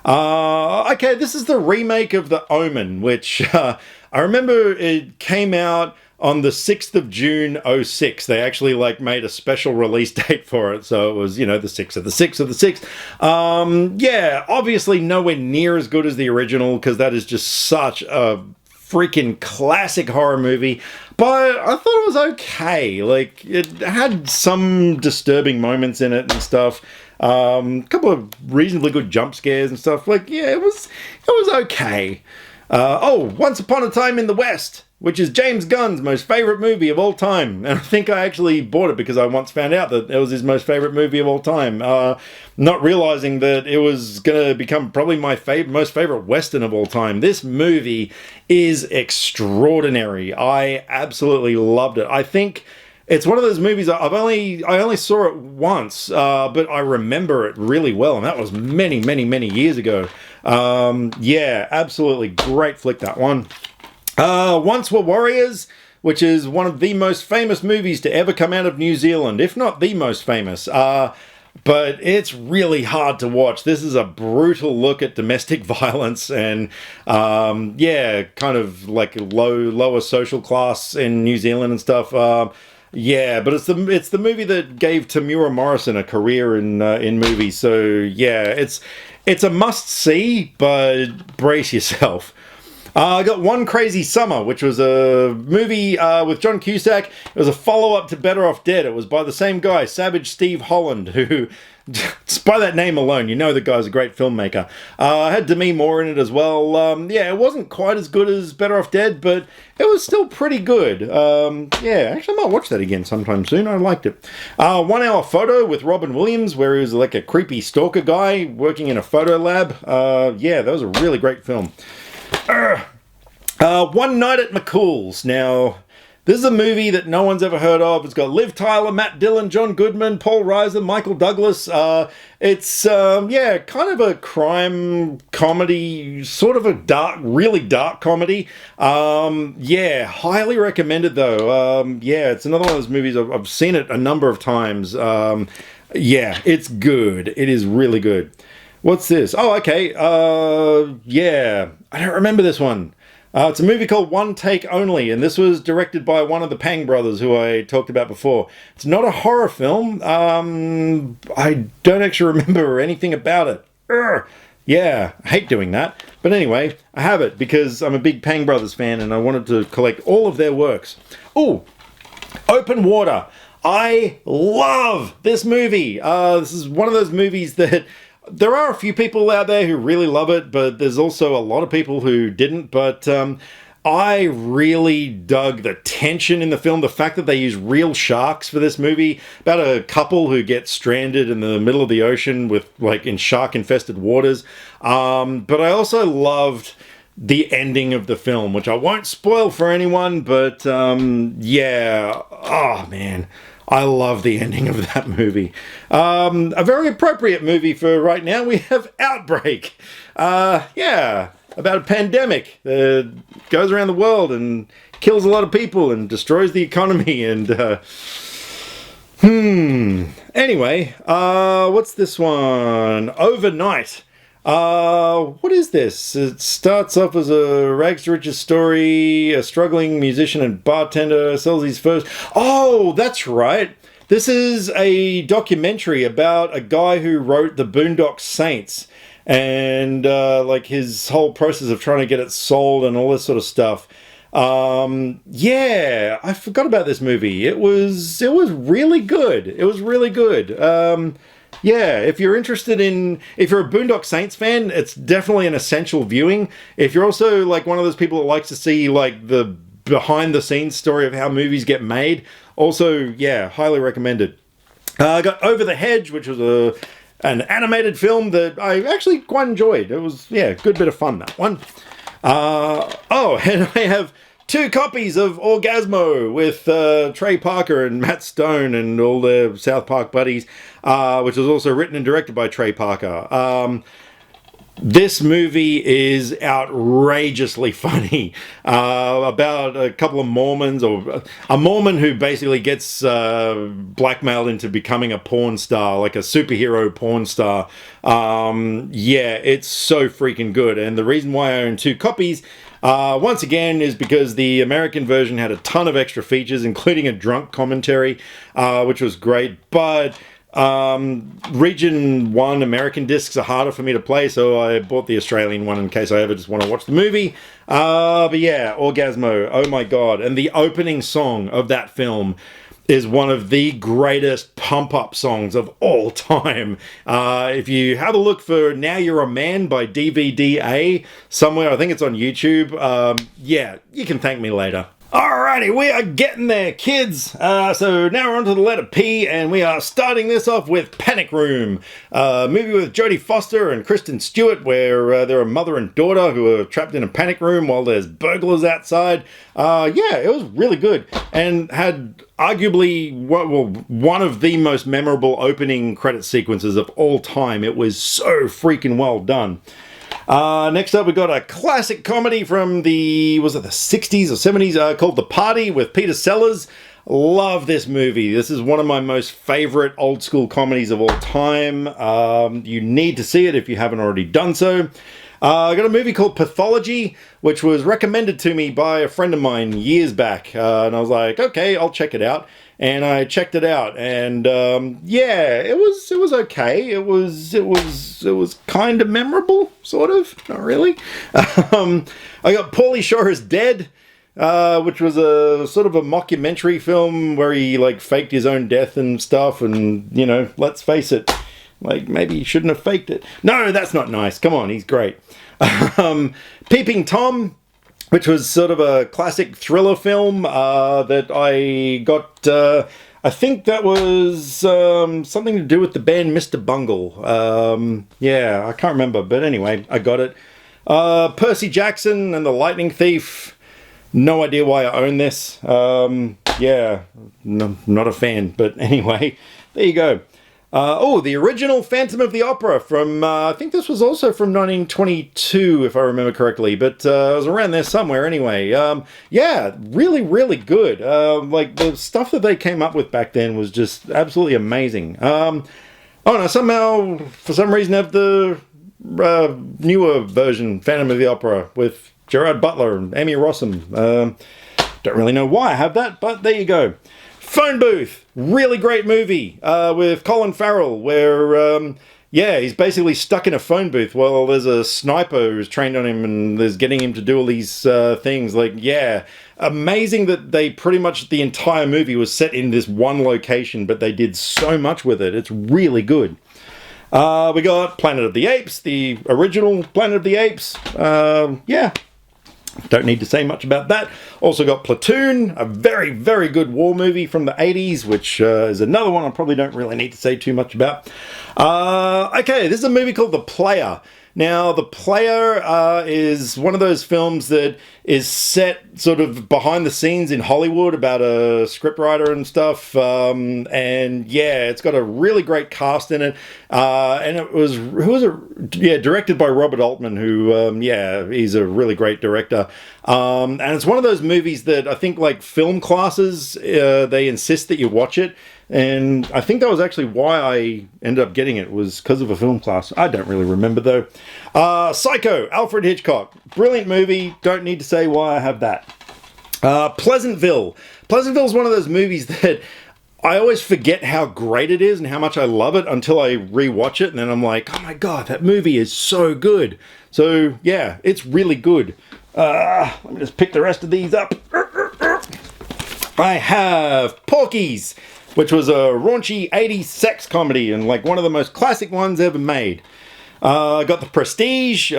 Okay, this is the remake of The Omen, which I remember it came out on the 6th of June 06. They actually like made a special release date for it, so it was, you know, the 6th of the 6th of the 6th. Yeah, obviously nowhere near as good as the original, because that is just such a freaking classic horror movie, but I thought it was okay. Like, it had some disturbing moments in it and stuff. A couple of reasonably good jump scares and stuff. Like, yeah, it was okay. Once Upon a Time in the West, which is James Gunn's most favourite movie of all time. And I think I actually bought it because I once found out that it was his most favourite movie of all time. Not realising that it was going to become probably my most favourite Western of all time. This movie is extraordinary. I absolutely loved it. I think it's one of those movies I only saw it once, but I remember it really well, and that was many, many, many years ago. Yeah, absolutely great flick, that one. Once Were Warriors, which is one of the most famous movies to ever come out of New Zealand, if not the most famous. But it's really hard to watch. This is a brutal look at domestic violence and, yeah, kind of like lower social class in New Zealand and stuff. Yeah, but it's the movie that gave Tamura Morrison a career in movies. So yeah, it's a must see, but brace yourself. I got One Crazy Summer, which was a movie with John Cusack. It was a follow-up to Better Off Dead. It was by the same guy, Savage Steve Holland, who, just by that name alone, you know the guy's a great filmmaker. Had Demi Moore in it as well. Yeah, it wasn't quite as good as Better Off Dead, but it was still pretty good. Yeah, actually I might watch that again sometime soon. I liked it. 1 Hour Photo with Robin Williams, where he was like a creepy stalker guy working in a photo lab. Yeah, that was a really great film. One Night at McCool's. Now, This is a movie that no one's ever heard of. It's got Liv Tyler, Matt Dillon, John Goodman, Paul Reiser, Michael Douglas. It's kind of a crime comedy, sort of a really dark comedy. Highly recommended though. It's another one of those movies, I've seen it a number of times. It's good. It is really good. What's this? Oh, okay. I don't remember this one. It's a movie called One Take Only, and this was directed by one of the Pang brothers who I talked about before. It's not a horror film. I don't actually remember anything about it. I hate doing that. But anyway, I have it because I'm a big Pang Brothers fan and I wanted to collect all of their works. Oh, Open Water. I love this movie. This is one of those movies that there are a few people out there who really love it, but there's also a lot of people who didn't. But I really dug the tension in the film, the fact that they use real sharks for this movie, about a couple who get stranded in the middle of the ocean in shark-infested waters. But I also loved the ending of the film, which I won't spoil for anyone, but oh man, I love the ending of that movie. A very appropriate movie for right now. We have Outbreak. About a pandemic that goes around the world and kills a lot of people and destroys the economy. And anyway, what's this one? Overnight. What is this? It starts off as a rags to riches story. A struggling musician and bartender sells his first... Oh, that's right. This is a documentary about a guy who wrote The Boondock Saints and his whole process of trying to get it sold and all this sort of stuff. I forgot about this movie. It was really good. It was really good. If you're interested if you're a Boondock Saints fan, it's definitely an essential viewing. If you're also one of those people that likes to see the behind the scenes story of how movies get made, also, highly recommended. I got Over the Hedge, which was an animated film that I actually quite enjoyed. It was, good bit of fun, that one. And I have 2 copies of Orgasmo with Trey Parker and Matt Stone and all their South Park buddies, which was also written and directed by Trey Parker. This movie is outrageously funny, about a couple of Mormons, or a Mormon who basically gets blackmailed into becoming a porn star, like a superhero porn star. It's so freaking good. And the reason why I own 2 copies, once again, is because the American version had a ton of extra features, including a drunk commentary, which was great. But Region 1 American discs are harder for me to play, so I bought the Australian one in case I ever just want to watch the movie. Orgasmo, oh my god. And the opening song of that film is one of the greatest pump-up songs of all time. If you have a look for Now You're a Man by DVD somewhere, I think it's on YouTube, you can thank me later. Alrighty, we are getting there, kids. So now we're on to the letter P, and we are starting this off with Panic Room, a movie with Jodie Foster and Kristen Stewart, where they're a mother and daughter who are trapped in a panic room while there's burglars outside. It was really good, and had arguably one of the most memorable opening credit sequences of all time. It was so freaking well done. Next up, we got a classic comedy from the 60s or 70s, called The Party with Peter Sellers. Love this movie. This is one of my most favorite old school comedies of all time. You need to see it if you haven't already done so. I got a movie called Pathology, which was recommended to me by a friend of mine years back. And I was like, okay, I'll check it out. And I checked it out, and it was okay. It was kind of memorable, sort of, not really. I got Pauly Shore is Dead, which was a sort of a mockumentary film where he faked his own death and stuff. And let's face it, maybe he shouldn't have faked it. No, that's not nice. Come on, he's great. Peeping Tom, which was sort of a classic thriller film that I got, I think that was something to do with the band Mr. Bungle. I can't remember, but anyway, I got it. Percy Jackson and the Lightning Thief. No idea why I own this. Yeah, no, not a fan. But anyway, there you go. Oh, the original Phantom of the Opera from, I think this was also from 1922, if I remember correctly, but it was around there somewhere anyway. Yeah, really, really good. Like, the stuff that they came up with back then was just absolutely amazing. Oh, no, somehow, for some reason, I have the newer version, Phantom of the Opera, with Gerard Butler and Amy Rossum. Don't really know why I have that, but there you go. Phone Booth, really great movie with Colin Farrell, where yeah, he's basically stuck in a phone booth while there's a sniper who's trained on him and is getting him to do all these things. Like, yeah, amazing that they pretty much the entire movie was set in this one location, but they did so much with it. It's really good. We got Planet of the Apes, the original Planet of the Apes. Yeah. Don't need to say much about that. Also got Platoon, a very, very good war movie from the 80s, which is another one I probably don't really need to say too much about. Okay, this is a movie called The Player. Now, The Player is one of those films that is set sort of behind the scenes in Hollywood about a scriptwriter and stuff. And yeah, it's got a really great cast in it. And it was, who was it? Yeah, directed by Robert Altman, who, yeah, he's a really great director. And it's one of those movies that I think, like, film classes, they insist that you watch it. And I think that was actually why I ended up getting it, was because of a film class. I don't really remember, though. Psycho, Alfred Hitchcock. Brilliant movie. Don't need to say why I have that. Pleasantville. Pleasantville is one of those movies that I always forget how great it is and how much I love it until I rewatch it. And then I'm like, oh my God, that movie is so good. So, yeah, it's really good. Let me just pick the rest of these up. I have Porky's, which was a raunchy 80s sex comedy and like one of the most classic ones ever made. I got The Prestige,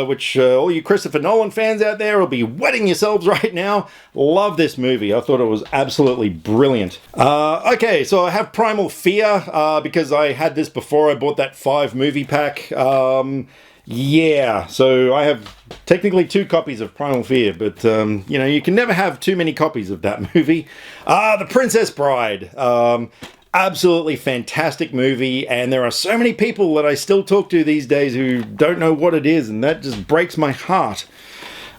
which all you Christopher Nolan fans out there will be wetting yourselves right now. Love this movie. I thought it was absolutely brilliant. Okay, so I have Primal Fear, because I had this before I bought that 5 movie pack. Yeah, so I have technically 2 copies of Primal Fear, but, you know, you can never have too many copies of that movie. The Princess Bride. Absolutely fantastic movie, and there are so many people that I still talk to these days who don't know what it is, and that just breaks my heart.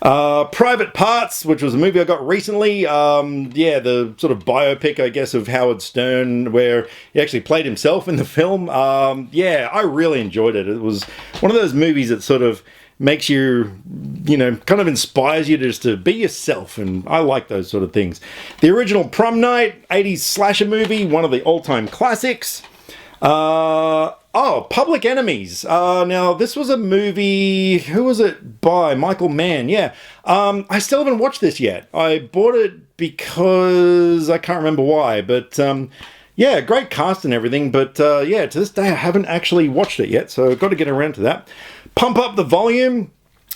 Private Parts, which was a movie I got recently. Yeah, the sort of biopic, I guess, of Howard Stern, where he actually played himself in the film. Yeah, I really enjoyed it. It was one of those movies that sort of makes you, you know, kind of inspires you just to be yourself, and I like those sort of things. The original Prom Night, 80s slasher movie, one of the all-time classics. Oh, Public Enemies. Now, this was a movie, who was it by? Michael Mann, yeah. I still haven't watched this yet. I bought it because I can't remember why, but yeah, great cast and everything, but yeah, to this day I haven't actually watched it yet, so I've got to get around to that. Pump Up the Volume.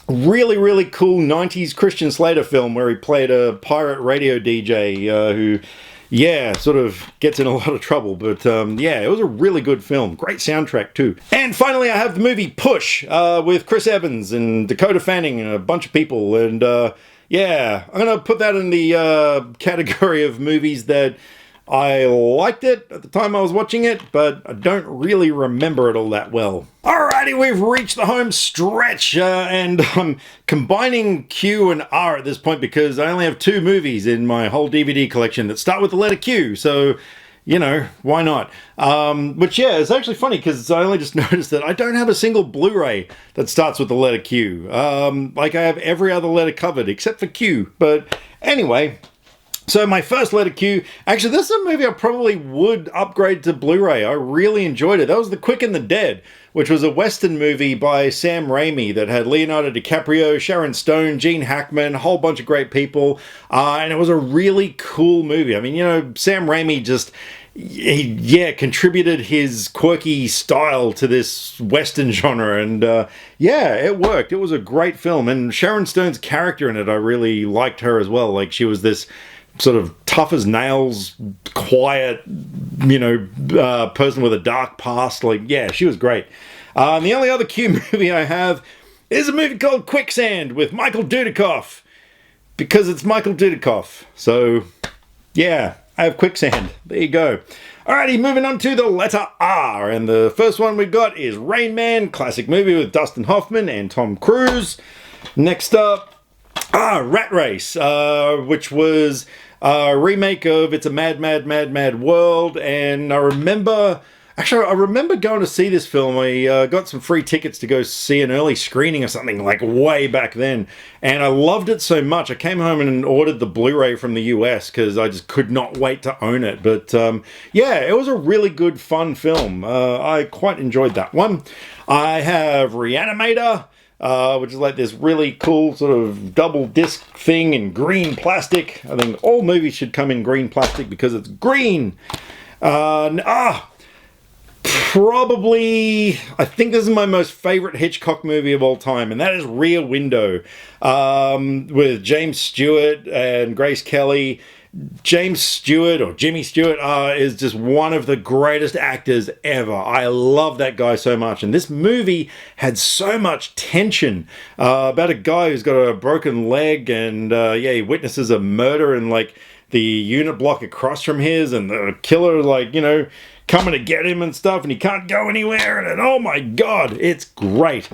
Really, really cool 90s Christian Slater film where he played a pirate radio DJ who, yeah, sort of gets in a lot of trouble. But yeah, it was a really good film. Great soundtrack too. And finally, I have the movie Push with Chris Evans and Dakota Fanning and a bunch of people. And yeah, I'm going to put that in the category of movies that I liked it at the time I was watching it, but I don't really remember it all that well. Alrighty, we've reached the home stretch, and I'm combining Q and R at this point because I only have 2 movies in my whole DVD collection that start with the letter Q, so, you know, why not? But yeah, it's actually funny because I only just noticed that I don't have a single Blu-ray that starts with the letter Q. Like I have every other letter covered except for Q, but anyway. So my first letter Q, actually this is a movie I probably would upgrade to Blu-ray. I really enjoyed it. That was The Quick and the Dead, which was a Western movie by Sam Raimi that had Leonardo DiCaprio, Sharon Stone, Gene Hackman, a whole bunch of great people. And it was a really cool movie. I mean, you know, Sam Raimi just, yeah, contributed his quirky style to this Western genre. And yeah, it worked. It was a great film. And Sharon Stone's character in it, I really liked her as well. Like she was this sort of tough as nails, quiet, you know, person with a dark past. Like, yeah, she was great. The only other Q movie I have is a movie called Quicksand with Michael Dudikoff. because it's Michael Dudikoff. So, yeah, I have Quicksand. There you go. Alrighty, moving on to the letter R. And the first one we've got is Rain Man, classic movie with Dustin Hoffman and Tom Cruise. Next up, Rat Race, which was a remake of It's a Mad, Mad, Mad, Mad World. And I remember going to see this film. I got some free tickets to go see an early screening or something, like way back then. And I loved it so much. I came home and ordered the Blu-ray from the US because I just could not wait to own it. But yeah, it was a really good, fun film. I quite enjoyed that one. I have Reanimator, which is like this really cool sort of double disc thing in green plastic. I think all movies should come in green plastic because it's green. Probably, I think this is my most favorite Hitchcock movie of all time, and that is Rear Window, with James Stewart and Grace Kelly. James Stewart, or Jimmy Stewart, is just one of the greatest actors ever. I love that guy so much. And this movie had so much tension about a guy who's got a broken leg, and yeah, he witnesses a murder in like the unit block across from his, and the killer, like, you know, coming to get him and stuff, and he can't go anywhere, and oh my god, it's great.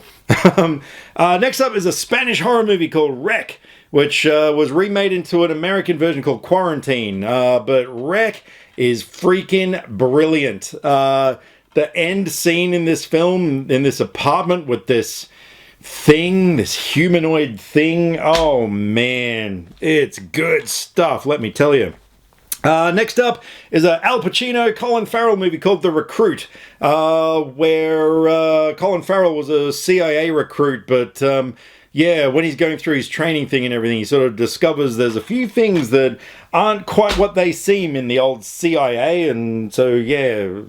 Next up is a Spanish horror movie called Wreck, which was remade into an American version called Quarantine. But Wreck is freaking brilliant. The end scene in this film, in this apartment with this thing, this humanoid thing, oh man, it's good stuff, let me tell you. Next up is a Al Pacino, Colin Farrell movie called The Recruit, where Colin Farrell was a CIA recruit, but yeah, when he's going through his training thing and everything, he sort of discovers there's a few things that aren't quite what they seem in the old CIA, and so yeah,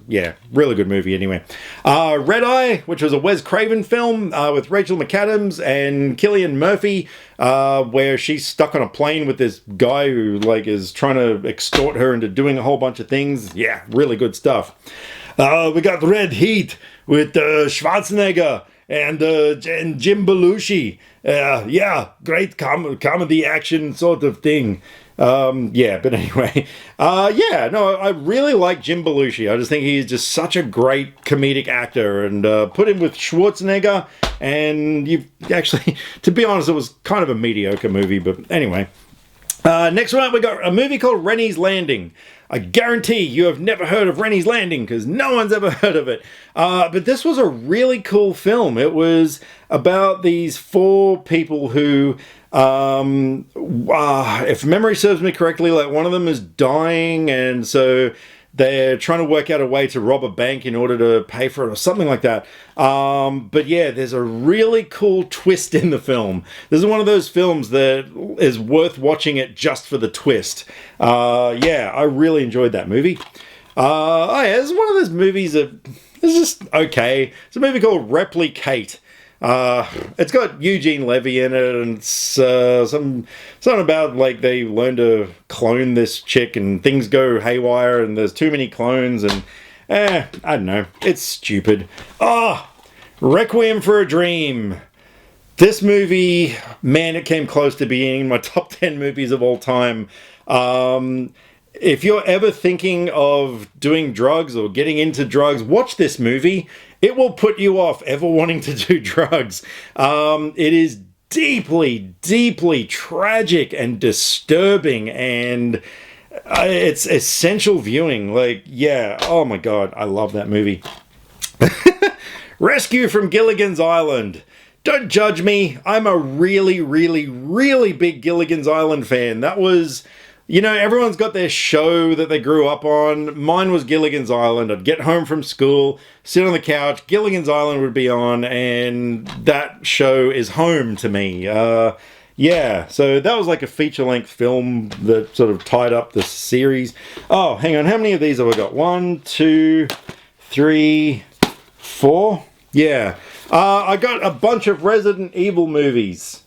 really good movie anyway. Red Eye, which was a Wes Craven film with Rachel McAdams and Cillian Murphy, where she's stuck on a plane with this guy who like is trying to extort her into doing a whole bunch of things. Yeah, really good stuff. We got Red Heat with Schwarzenegger and Jim Belushi. Yeah, great comedy action sort of thing. Yeah, but anyway, yeah, no, I really like Jim Belushi. I just think he's just such a great comedic actor, and put him with Schwarzenegger, and you actually, to be honest, it was kind of a mediocre movie, but anyway. Next one up, we got a movie called Rennie's Landing. I guarantee you have never heard of Rennie's Landing because no one's ever heard of it. But this was a really cool film. It was about these four people who, if memory serves me correctly, like one of them is dying, and so they're trying to work out a way to rob a bank in order to pay for it or something like that. But yeah, there's a really cool twist in the film. This is one of those films that is worth watching it just for the twist. Yeah, I really enjoyed that movie. Oh yeah, it's one of those movies that is just okay. It's a movie called Replicate. It's got Eugene Levy in it, and it's something about like they learn to clone this chick and things go haywire and there's too many clones, and I don't know, it's stupid. Requiem for a Dream. This movie, man, it came close to being in my top 10 movies of all time. If you're ever thinking of doing drugs or getting into drugs, watch this movie. It will put you off ever wanting to do drugs. It is deeply, deeply tragic and disturbing, and it's essential viewing. Like, yeah, oh my god, I love that movie. Rescue from Gilligan's Island. Don't judge me. I'm a really, really, really big Gilligan's Island fan. That was... You know, everyone's got their show that they grew up on. Mine was Gilligan's Island. I'd get home from school, sit on the couch, Gilligan's Island would be on, and that show is home to me. Yeah, so that was like a feature-length film that sort of tied up the series. Oh, hang on, how many of these have I got? 1, 2, 3, 4? Yeah. I got a bunch of Resident Evil movies.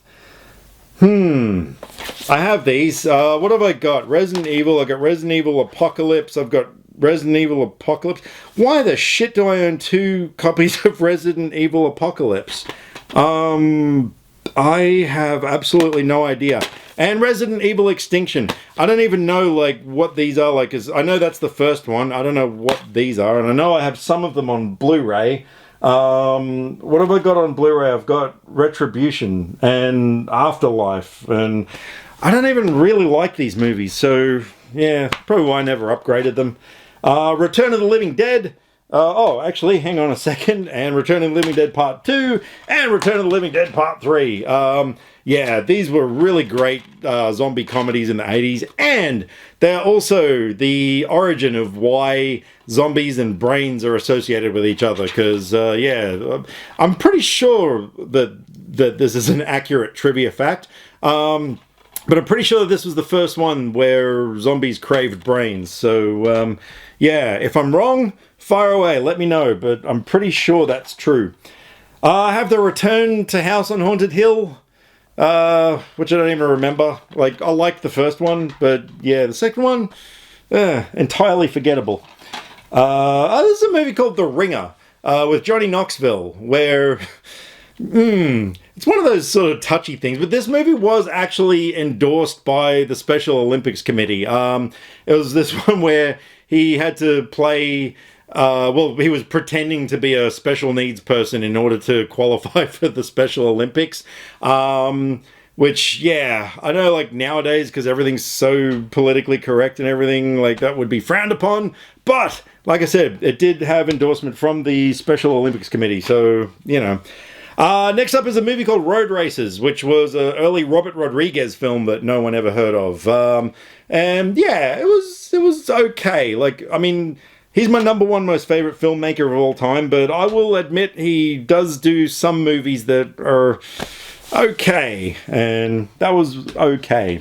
I have these. What have I got? Resident Evil. I got Resident Evil Apocalypse. I've got Resident Evil Apocalypse. Why the shit do I own 2 copies of Resident Evil Apocalypse? I have absolutely no idea. and Resident Evil Extinction. I don't even know like what these are like, 'cause I know that's the first one. I don't know what these are, and I know I have some of them on Blu-ray. What have I got on Blu-ray? I've got Retribution and Afterlife, and I don't even really like these movies, so yeah, probably why I never upgraded them. Return of the Living Dead. Oh, actually, hang on a second. And Return of the Living Dead Part 2 and Return of the Living Dead Part 3. Yeah, these were really great zombie comedies in the 80s. And they're also the origin of why zombies and brains are associated with each other. Because, yeah, I'm pretty sure that this is an accurate trivia fact. But I'm pretty sure this was the first one where zombies craved brains. So, yeah, if I'm wrong, fire away, let me know. But I'm pretty sure that's true. I have the Return to House on Haunted Hill, which I don't even remember. Like, I liked the first one, but yeah, the second one, entirely forgettable. There's a movie called The Ringer, with Johnny Knoxville, where... it's one of those sort of touchy things, but this movie was actually endorsed by the Special Olympics Committee. It was this one where he had to play, well, he was pretending to be a special needs person in order to qualify for the Special Olympics. Which, yeah, I know, like, nowadays, because everything's so politically correct and everything, like, that would be frowned upon. But, like I said, it did have endorsement from the Special Olympics Committee, so, you know. Next up is a movie called Road Racers, which was an early Robert Rodriguez film that no one ever heard of. And yeah, it was okay. Like, I mean, he's my number one most favorite filmmaker of all time, but I will admit he does do some movies that are okay, and that was okay.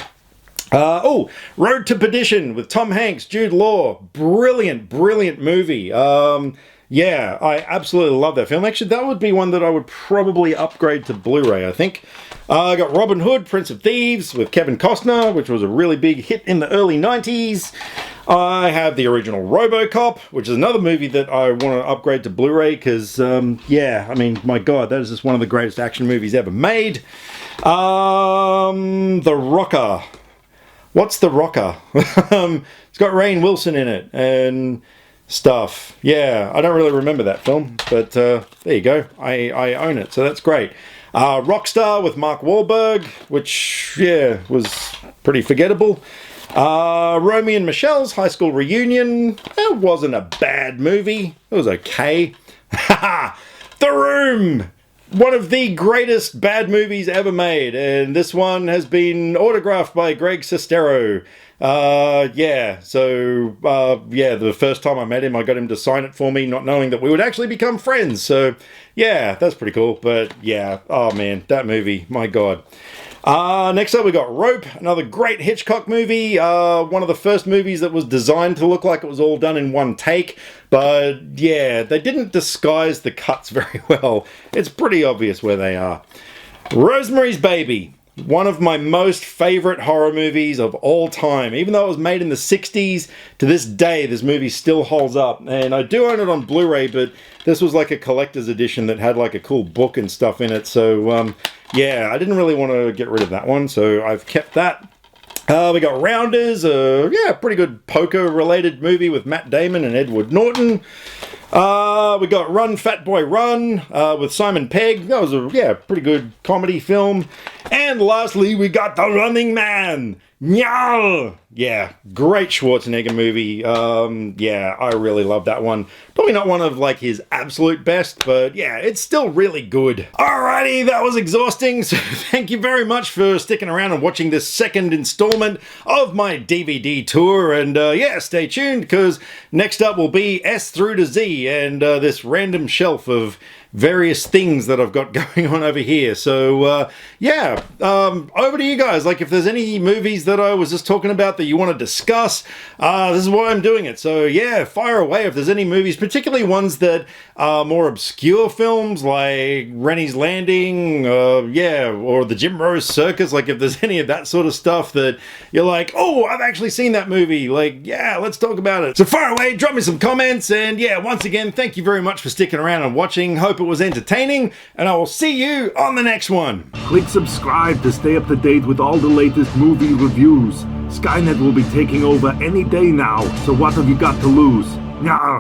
Road to Perdition with Tom Hanks, Jude Law. Brilliant, brilliant movie. Yeah, I absolutely love that film. Actually, that would be one that I would probably upgrade to Blu-ray, I think. I got Robin Hood, Prince of Thieves with Kevin Costner, which was a really big hit in the early 90s. I have the original RoboCop, which is another movie that I want to upgrade to Blu-ray because, yeah, I mean, my God, that is just one of the greatest action movies ever made. The Rocker. What's The Rocker? It's got Rainn Wilson in it, and... stuff. Yeah, I don't really remember that film, but there you go. I own it, so that's great. Rockstar with Mark Wahlberg, which, yeah, was pretty forgettable. Romy and Michelle's High School Reunion. It wasn't a bad movie. It was okay. The Room! One of the greatest bad movies ever made, and this one has been autographed by Greg Sestero. Yeah, so, yeah, the first time I met him, I got him to sign it for me, not knowing that we would actually become friends, so, yeah, that's pretty cool, but, yeah, oh man, that movie, my God. Next up we got Rope, another great Hitchcock movie, one of the first movies that was designed to look like it was all done in one take, but, yeah, they didn't disguise the cuts very well. It's pretty obvious where they are. Rosemary's Baby. One of my most favorite horror movies of all time. Even though it was made in the 60s, to this day, this movie still holds up. And I do own it on Blu-ray, but this was like a collector's edition that had like a cool book and stuff in it. So, yeah, I didn't really want to get rid of that one, so I've kept that. We got Rounders, yeah, pretty good poker-related movie with Matt Damon and Edward Norton. We got Run, Fat Boy, Run, with Simon Pegg. That was a, yeah, pretty good comedy film. And lastly, we got The Running Man. Nyal! Yeah, great Schwarzenegger movie. Yeah, I really love that one. Probably not one of, like, his absolute best, but yeah, it's still really good. Alrighty, that was exhausting, so thank you very much for sticking around and watching this second installment of my DVD tour, and yeah, stay tuned, because next up will be S through to Z, and this random shelf of various things that I've got going on over here. So, yeah, over to you guys. Like, if there's any movies that I was just talking about that you want to discuss, this is why I'm doing it. So yeah, fire away if there's any movies, particularly ones that are more obscure films like Rennie's Landing, or the Jim Rose Circus. Like if there's any of that sort of stuff that you're like, oh, I've actually seen that movie, like, yeah, let's talk about it. So fire away, drop me some comments, and yeah, once again, thank you very much for sticking around and watching. Hope it was entertaining, and I will see you on the next one. Click subscribe to stay up to date with all the latest movie reviews. Skynet will be taking over any day now, so what have you got to lose? Nyah.